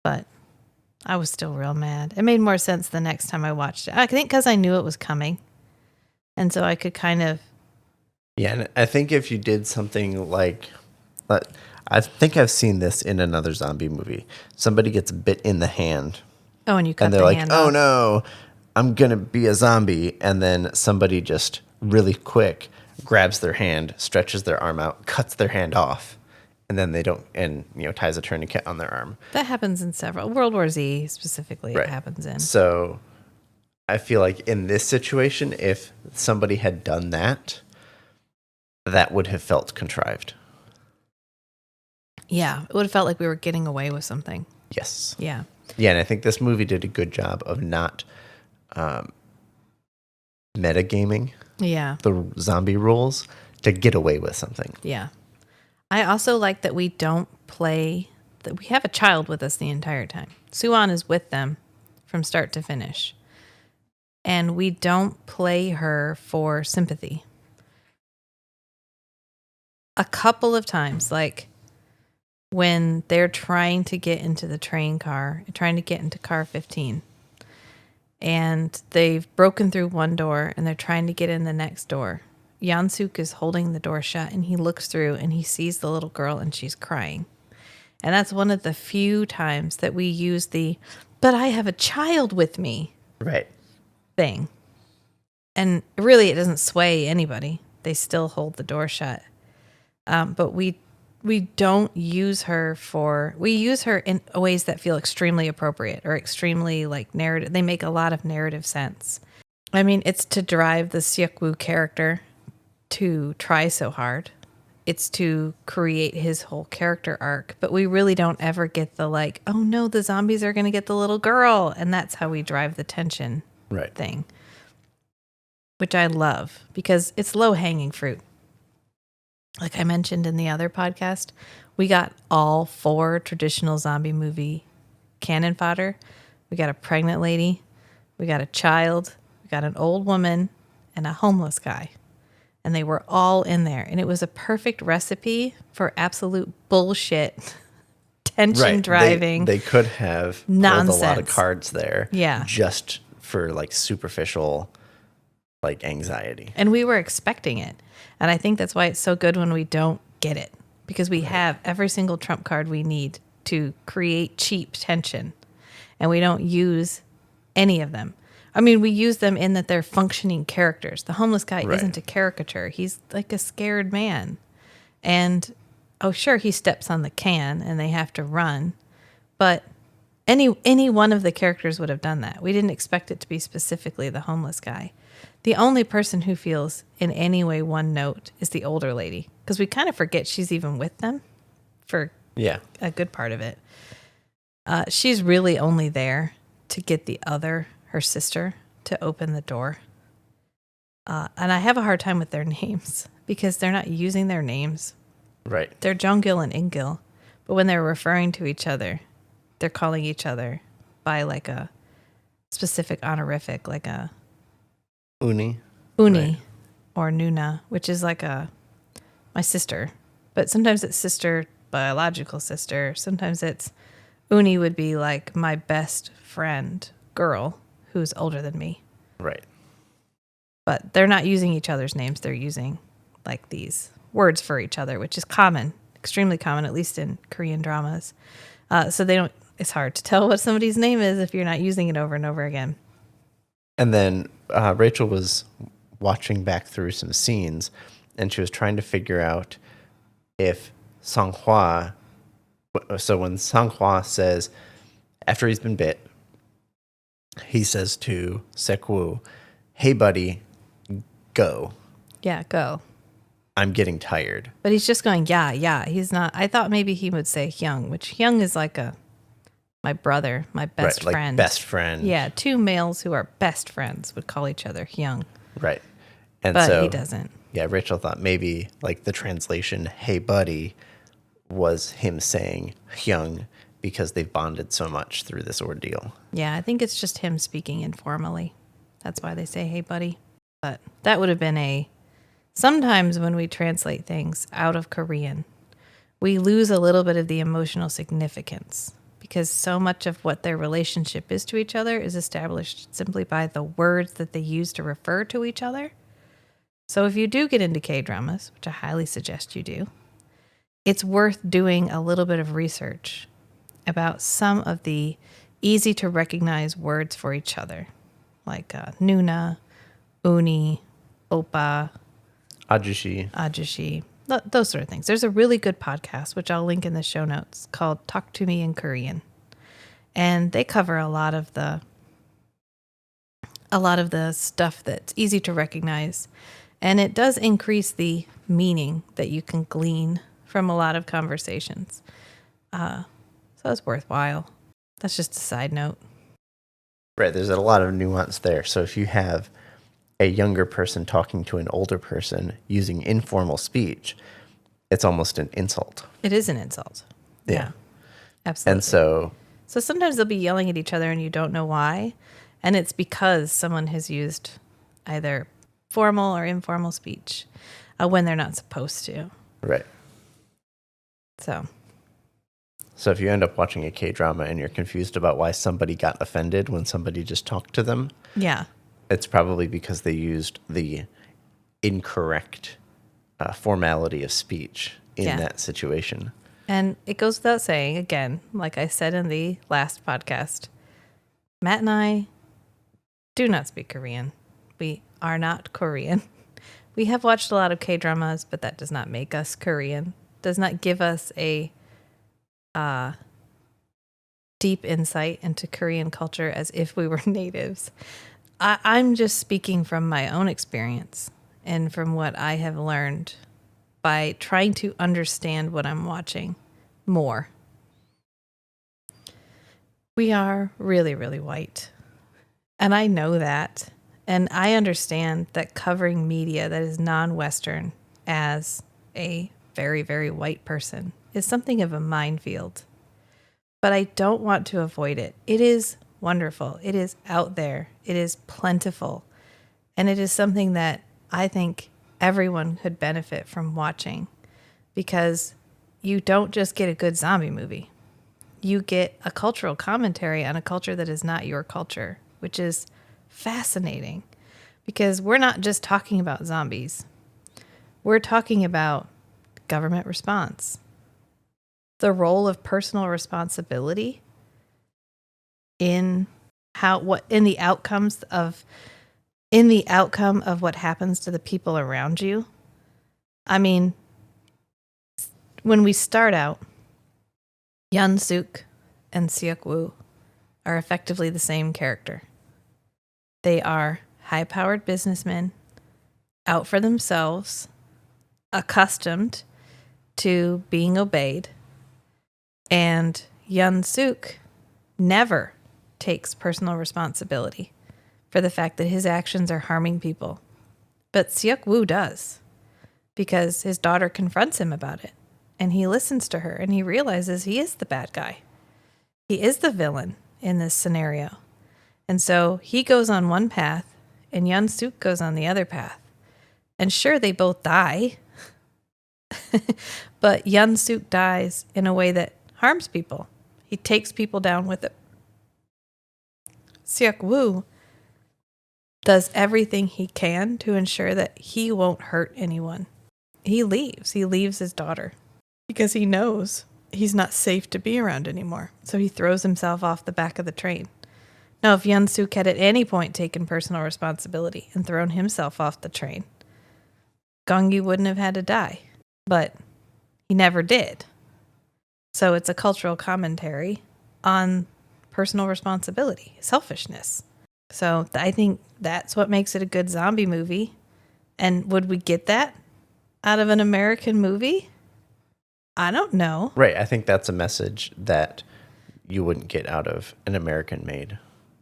But I was still real mad. It made more sense the next time I watched it. I think because I knew it was coming. And so I could kind of... Yeah, and I think if you did something like... I think I've seen this in another zombie movie. Somebody gets bit in the hand. Oh, and you cut and they're the like, hand oh off. no, I'm going to be a zombie. And then somebody just really quick grabs their hand, stretches their arm out, cuts their hand off. And then they don't, and ties a tourniquet on their arm. That happens in several. World War Z specifically, Right. It happens in. So I feel like in this situation, if somebody had done that, that would have felt contrived. Yeah, it would have felt like we were getting away with something. Yes. Yeah. Yeah, and I think this movie did a good job of not metagaming Yeah. the zombie rules to get away with something. Yeah. I also like that we don't play, that we have a child with us the entire time. Suan is with them from start to finish. And we don't play her for sympathy. A couple of times, like when they're trying to get into the train car, trying to get into car 15, and they've broken through one door and they're trying to get in the next door. Yansuk is holding the door shut and he looks through and he sees the little girl and she's crying. And that's one of the few times that we use the, but I have a child with me Right. thing. And really, it doesn't sway anybody. They still hold the door shut. But we don't use her we use her in ways that feel extremely appropriate or extremely like narrative. They make a lot of narrative sense. I mean, it's to drive the Seok-woo character to try so hard. It's to create his whole character arc. But we really don't ever get the like, oh no, the zombies are going to get the little girl. And that's how we drive the tension Right. thing. Which I love because it's low hanging fruit. Like I mentioned in the other podcast, we got all 4 traditional zombie movie cannon fodder. We got a pregnant lady, we got a child, we got an old woman, and a homeless guy. And they were all in there. And it was a perfect recipe for absolute bullshit tension driving. They could have nonsense. pulled a lot of cards there. Yeah. Just for like superficial like anxiety. And we were expecting it. And I think that's why it's so good when we don't get it. Because we have every single trump card we need to create cheap tension. And we don't use any of them. I mean, we use them in that they're functioning characters. The homeless guy isn't a caricature. He's like a scared man. And, oh, sure, he steps on the can and they have to run. But any one of the characters would have done that. We didn't expect it to be specifically the homeless guy. The only person who feels in any way one note is the older lady. Because we kind of forget she's even with them for a good part of it. She's really only there to get her sister, to open the door. And I have a hard time with their names because they're not using their names. Right. They're Jonggil and Ingil. But when they're referring to each other, they're calling each other by like a specific honorific, like a Uni. Uni or Nuna, which is like my sister. But sometimes it's sister, biological sister. Sometimes it's Uni would be like my best friend girl who's older than me. Right. But they're not using each other's names. They're using like these words for each other, which is common, extremely common, at least in Korean dramas. So it's hard to tell what somebody's name is if you're not using it over and over again. And then Rachel was watching back through some scenes and she was trying to figure out if Sang-hwa, so when Sang-hwa says, after he's been bit, he says to Sek-woo, hey, buddy, go. Yeah, go. I'm getting tired. But he's just going, yeah. He's not. I thought maybe he would say Hyung, which Hyung is like my brother, my best friend. Like best friend. Yeah, two males who are best friends would call each other Hyung. Right. And but so he doesn't. Yeah, Rachel thought maybe like the translation, hey, buddy, was him saying Hyung because they've bonded so much through this ordeal. Yeah, I think it's just him speaking informally. That's why they say, hey, buddy. But that would have been sometimes when we translate things out of Korean, we lose a little bit of the emotional significance because so much of what their relationship is to each other is established simply by the words that they use to refer to each other. So if you do get into K-dramas, which I highly suggest you do, it's worth doing a little bit of research about some of the easy to recognize words for each other, like Nuna, Uni, Oppa, Ajushi, those sort of things. There's a really good podcast, which I'll link in the show notes, called Talk to Me in Korean. And they cover a lot of the stuff that's easy to recognize. And it does increase the meaning that you can glean from a lot of conversations. So it's worthwhile. That's just a side note. Right. There's a lot of nuance there. So if you have a younger person talking to an older person using informal speech, it's almost an insult. It is an insult. Yeah. Absolutely. And so sometimes they'll be yelling at each other and you don't know why. And it's because someone has used either formal or informal speech when they're not supposed to. Right. So if you end up watching a K-drama and you're confused about why somebody got offended when somebody just talked to them, it's probably because they used the incorrect formality of speech in that situation. And it goes without saying, again, like I said in the last podcast, Matt and I do not speak Korean. We are not Korean. We have watched a lot of K-dramas, but that does not make us Korean. Does not give us a deep insight into Korean culture as if we were natives. I'm just speaking from my own experience and from what I have learned by trying to understand what I'm watching more. We are really, really white. And I know that. And I understand that covering media that is non-Western as a very, very white person is something of a minefield. But I don't want to avoid it. It is wonderful. It is out there. It is plentiful. And it is something that I think everyone could benefit from watching because you don't just get a good zombie movie. you get a cultural commentary on a culture that is not your culture, which is fascinating because we're not just talking about zombies. We're talking about government response, the role of personal responsibility in the outcome of what happens to the people around you. I mean, when we start out, Yun Suk and Seok Woo are effectively the same character. They are high-powered businessmen, out for themselves, accustomed to being obeyed, and Yun Suk never takes personal responsibility for the fact that his actions are harming people. But Seok Woo does, because his daughter confronts him about it, and he listens to her, and he realizes he is the bad guy. He is the villain in this scenario. And so he goes on one path, and Yun Suk goes on the other path. And sure, they both die, but Yun Suk dies in a way that harms people. He takes people down with it. Seok Woo does everything he can to ensure that he won't hurt anyone. He leaves. He leaves his daughter because he knows he's not safe to be around anymore. So he throws himself off the back of the train. Now, if Yun Suk had at any point taken personal responsibility and thrown himself off the train, Gongyu wouldn't have had to die. But he never did. So it's a cultural commentary on personal responsibility, selfishness. So I think that's what makes it a good zombie movie. And would we get that out of an American movie? I don't know. Right. I think that's a message that you wouldn't get out of an American-made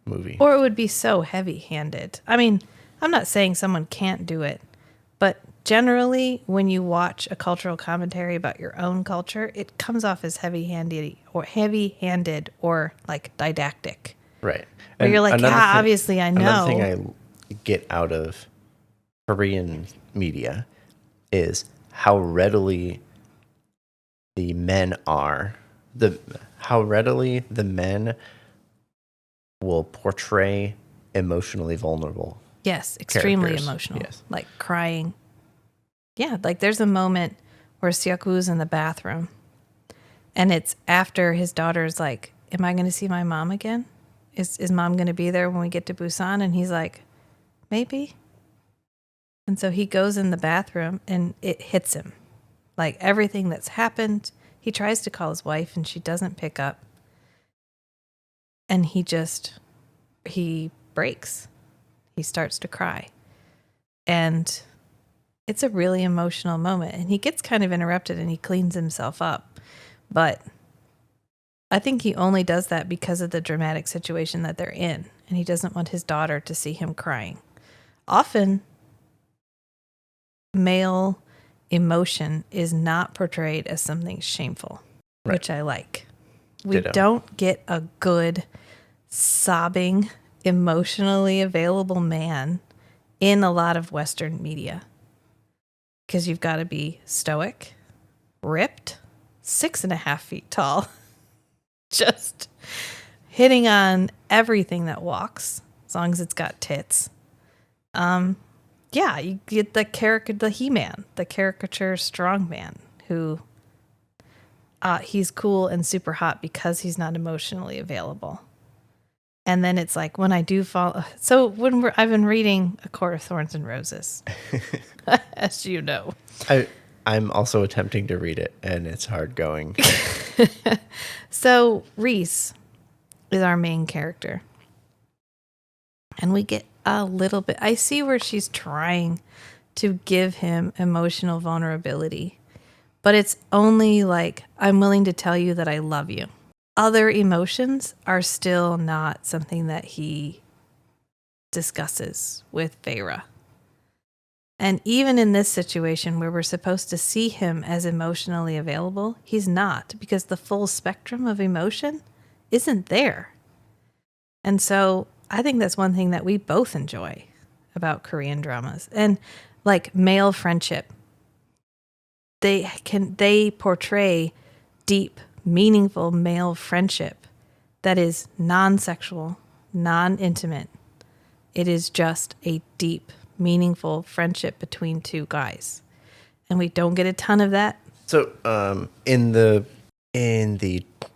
movie. Or it would be so heavy-handed. I mean, I'm not saying someone can't do it, but generally, when you watch a cultural commentary about your own culture, it comes off as heavy-handed or like didactic. Right. Where you're like, obviously I know. Another thing I get out of Korean media is how readily the men will portray emotionally vulnerable. Yes, extremely characters. emotional. Yes. Like crying. Yeah, like there's a moment where Seok Woo's in the bathroom and it's after his daughter's like, am I going to see my mom again? Is mom going to be there when we get to Busan? And he's like, maybe. And so he goes in the bathroom and it hits him. Like everything that's happened, he tries to call his wife and she doesn't pick up. And he breaks. He starts to cry. And it's a really emotional moment. And he gets kind of interrupted and he cleans himself up. But I think he only does that because of the dramatic situation that they're in. And he doesn't want his daughter to see him crying. Often, male emotion is not portrayed as something shameful, right. Which I like. We Ditto. don't get a good, sobbing, emotionally available man in a lot of Western media. Because you've got to be stoic, ripped, 6.5 feet tall, just hitting on everything that walks, as long as it's got tits. Yeah, you get the He-Man, the caricature strongman, who he's cool and super hot because he's not emotionally available. And then it's like when I do fall. So I've been reading A Court of Thorns and Roses, as you know. I'm also attempting to read it, and it's hard going. So Reese is our main character. And we get a little bit. I see where she's trying to give him emotional vulnerability. But it's only like, I'm willing to tell you that I love you. Other emotions are still not something that he discusses with Feyre. And even in this situation where we're supposed to see him as emotionally available, he's not, because the full spectrum of emotion isn't there. And so I think that's one thing that we both enjoy about Korean dramas. And like male friendship, they portray deep meaningful male friendship that is non-sexual, non-intimate. It is just a deep, meaningful friendship between two guys. And we don't get a ton of that. So, in the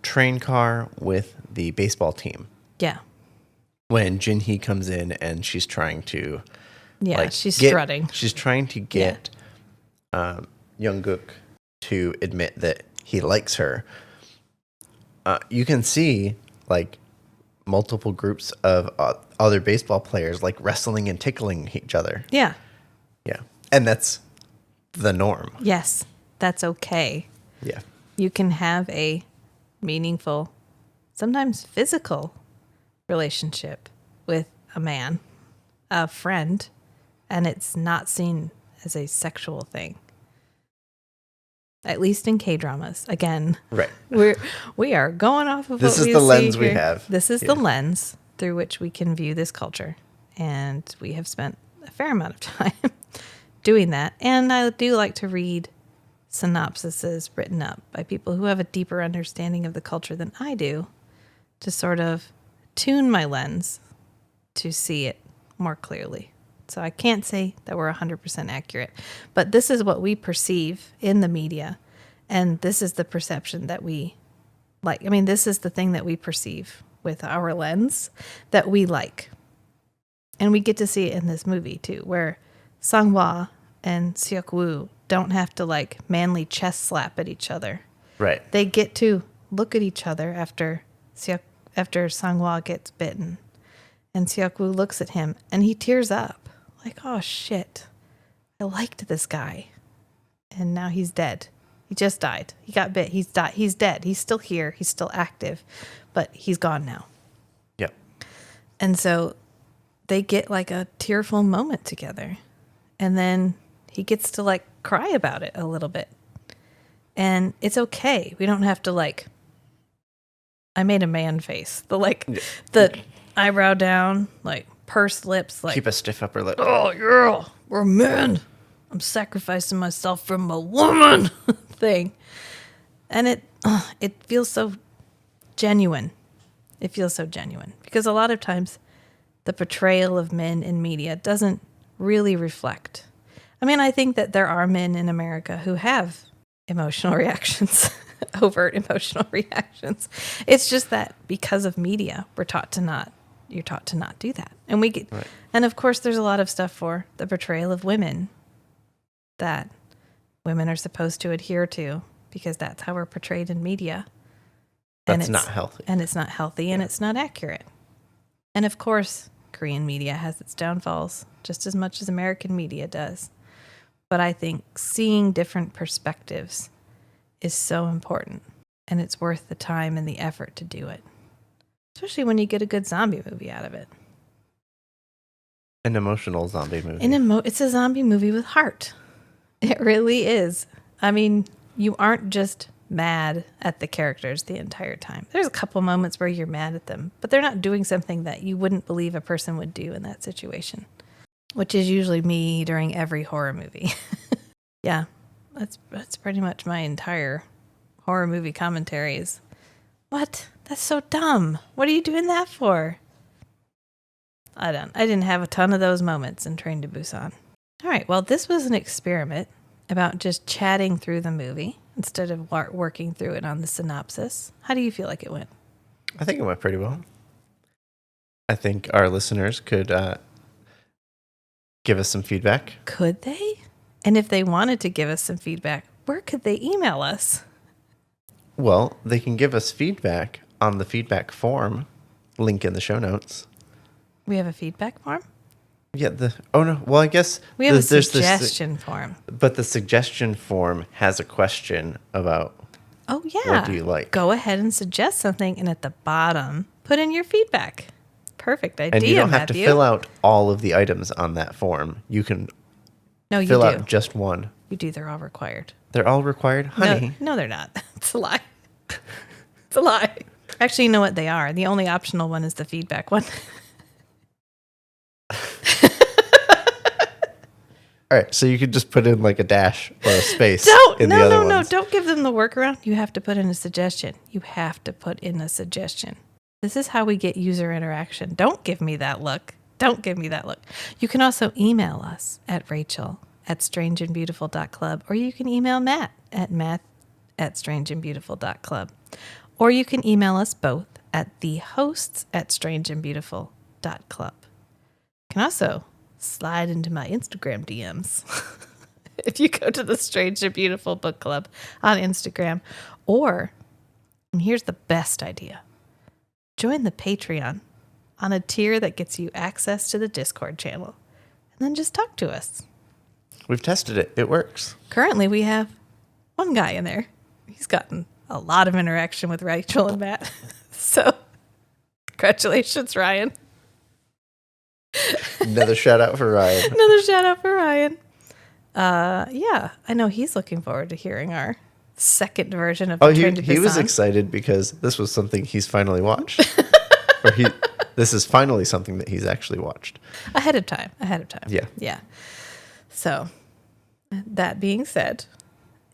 train car with the baseball team, Yeah. when Jinhee comes in and she's trying to, Yeah, she's strutting. She's trying to get Jungkook to admit that he likes her. You can see like multiple groups of other baseball players like wrestling and tickling each other. Yeah. Yeah, and that's the norm. Yes, that's okay. Yeah. You can have a meaningful, sometimes physical relationship with a man, a friend, and it's not seen as a sexual thing. At least in K-dramas. Again, Right. we are going off of This what is we the lens see we here. have. This is the lens through which we can view this culture. And we have spent a fair amount of time doing that. And I do like to read synopsises written up by people who have a deeper understanding of the culture than I do to sort of tune my lens to see it more clearly. So I can't say that we're 100% accurate, but this is what we perceive in the media, and this is the perception that we like. I mean, this is the thing that we perceive with our lens that we like. And we get to see it in this movie too, where Sang-hwa and Seok-woo don't have to like manly chest slap at each other. Right. They get to look at each other after Sang-hwa gets bitten. And Seok-woo looks at him and he tears up. Like, oh shit, I liked this guy. And now he's dead. He just died. He got bit. He's died. He's dead. He's still here. He's still active, but he's gone now. Yep. And so they get like a tearful moment together. And then he gets to like cry about it a little bit. And it's okay. We don't have to like, I made a man face. The eyebrow down, like pursed lips, like Keep a stiff upper lip. oh yeah, we're men. I'm sacrificing myself from a woman thing. And it feels so genuine. It feels so genuine. Because a lot of times the portrayal of men in media doesn't really reflect. I mean, I think that there are men in America who have emotional reactions, overt emotional reactions. It's just that because of media, you're taught to not do that. And Right. And of course there's a lot of stuff for the portrayal of women that women are supposed to adhere to because that's how we're portrayed in media. That's not healthy. And it's not healthy and it's not accurate. And of course, Korean media has its downfalls just as much as American media does. But I think seeing different perspectives is so important and it's worth the time and the effort to do it. Especially when you get a good zombie movie out of it. An emotional zombie movie. It's a zombie movie with heart. It really is. I mean, you aren't just mad at the characters the entire time. There's a couple moments where you're mad at them, but they're not doing something that you wouldn't believe a person would do in that situation, which is usually me during every horror movie. Yeah, that's pretty much my entire horror movie commentary is, what? That's so dumb. What are you doing that for? I didn't have a ton of those moments in Train to Busan. All right, well, this was an experiment about just chatting through the movie instead of working through it on the synopsis. How do you feel like it went? I think it went pretty well. I think our listeners could give us some feedback. Could they? And if they wanted to give us some feedback, where could they email us? Well, they can give us feedback on the feedback form, link in the show notes. We have a feedback form? Yeah, I guess We have a there's suggestion form. But the suggestion form has a question about Oh, yeah. what do you like? Go ahead and suggest something, and at the bottom, put in your feedback. Perfect idea, And you don't have to Matthew. fill out all of the items on that form. You can No, fill you out do. just one. You do. They're all required. They're all required? Honey. No, they're not. It's a lie. It's a lie. Actually, you know what they are? The only optional one is the feedback one. All right, so you could just put in like a dash or a space in the No, other no, no. ones. Don't give them the workaround. You have to put in a suggestion. You have to put in a suggestion. This is how we get user interaction. Don't give me that look. Don't give me that look. You can also email us at rachel@strangeandbeautiful.club, or you can email matt@strangeandbeautiful.club, or you can email us both at the hosts@strangeandbeautiful.club. You can also slide into my Instagram DMs if you go to the Strange and Beautiful Book Club on Instagram. Or, and here's the best idea, join the Patreon on a tier that gets you access to the Discord channel, and then just talk to us. We've tested it. It works. Currently, we have one guy in there. He's gotten a lot of interaction with Rachel and Matt. So, congratulations, Ryan. Another shout out for Ryan. Another shout out for Ryan. Yeah, I know he's looking forward to hearing our second version of Train to he was Busan. excited because this was something he's finally watched. This is finally something that he's actually watched. Ahead of time. Yeah. Yeah. So, that being said,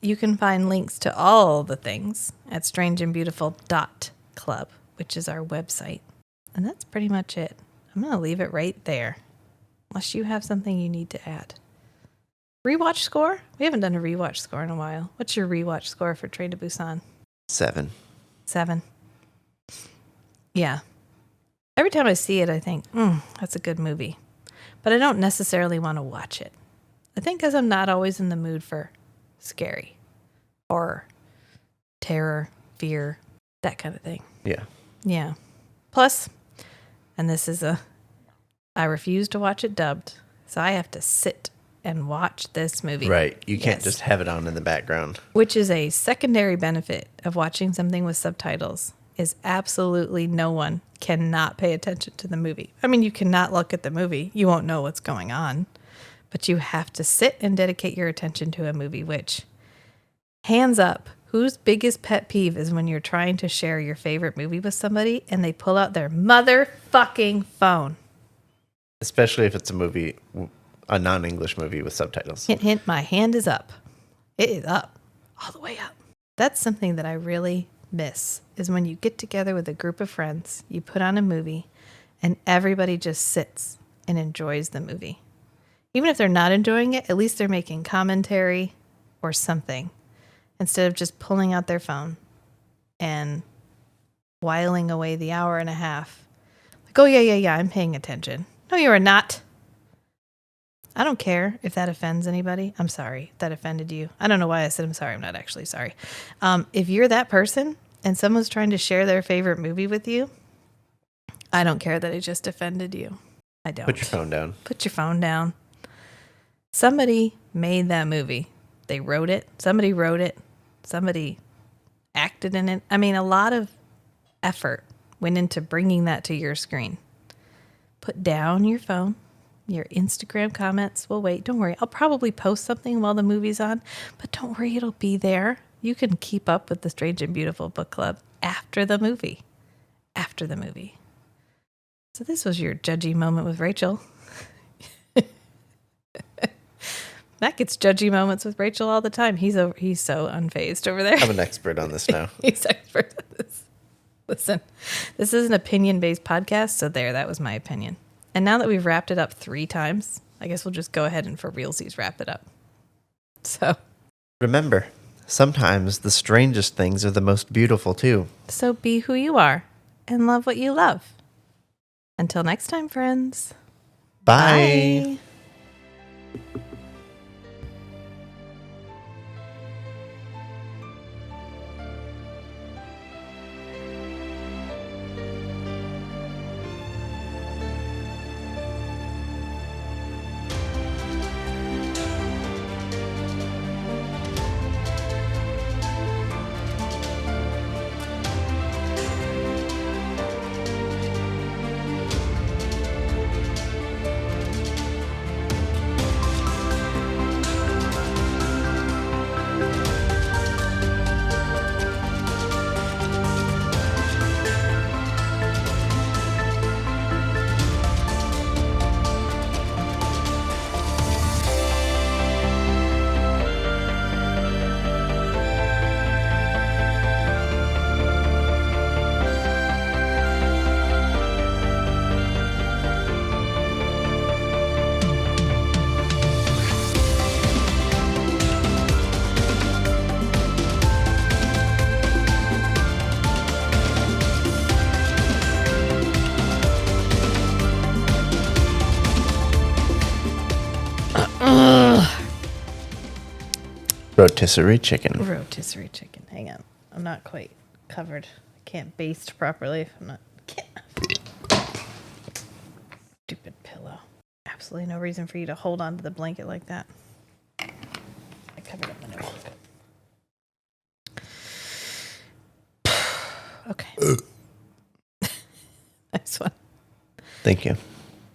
you can find links to all the things at strangeandbeautiful.club, which is our website. And that's pretty much it. I'm going to leave it right there, unless you have something you need to add. Rewatch score? We haven't done a rewatch score in a while. What's your rewatch score for Train to Busan? 7. 7. Yeah. Every time I see it, I think, that's a good movie. But I don't necessarily want to watch it. I think because I'm not always in the mood for scary, horror, terror, fear, that kind of thing. Yeah. Yeah. Plus, and I refuse to watch it dubbed, so I have to sit and watch this movie. Right. You can't just have it on in the background. Which is a secondary benefit of watching something with subtitles, is absolutely no one cannot pay attention to the movie. I mean, you cannot look at the movie. You won't know what's going on. But you have to sit and dedicate your attention to a movie, which, hands up, whose biggest pet peeve is when you're trying to share your favorite movie with somebody and they pull out their motherfucking phone? Especially if it's a non-English movie with subtitles. Hint, hint, my hand is up. It is up. All the way up. That's something that I really miss, is when you get together with a group of friends, you put on a movie, and everybody just sits and enjoys the movie. Even if they're not enjoying it, at least they're making commentary or something, instead of just pulling out their phone and whiling away the hour and a half. Like, oh, yeah, I'm paying attention. No, you are not. I don't care if that offends anybody. I'm sorry if that offended you. I don't know why I said I'm sorry. I'm not actually sorry. If you're that person and someone's trying to share their favorite movie with you, I don't care that it just offended you. I don't. Put your phone down. Put your phone down. Somebody made that movie. They wrote it. Somebody wrote it. Somebody acted in it. I mean, a lot of effort went into bringing that to your screen. Put down your phone. Your Instagram comments will wait. Don't worry. I'll probably post something while the movie's on, but don't worry. It'll be there. You can keep up with the Strange and Beautiful Book Club after the movie. After the movie. So this was your judgy moment with Rachel. Matt gets judgy moments with Rachel all the time. He's so unfazed over there. I'm an expert on this now. He's expert at this. Listen, this is an opinion-based podcast, so that was my opinion. And now that we've wrapped it up 3 times, I guess we'll just go ahead and for realsies wrap it up. So Remember, sometimes the strangest things are the most beautiful too. So be who you are and love what you love. Until next time, friends. Bye. Bye. Rotisserie chicken. Rotisserie chicken. Hang on. I'm not quite covered. I can't baste properly if I'm not. Stupid pillow. Absolutely no reason for you to hold onto the blanket like that. I covered up my nose. Okay. Nice one. Thank you.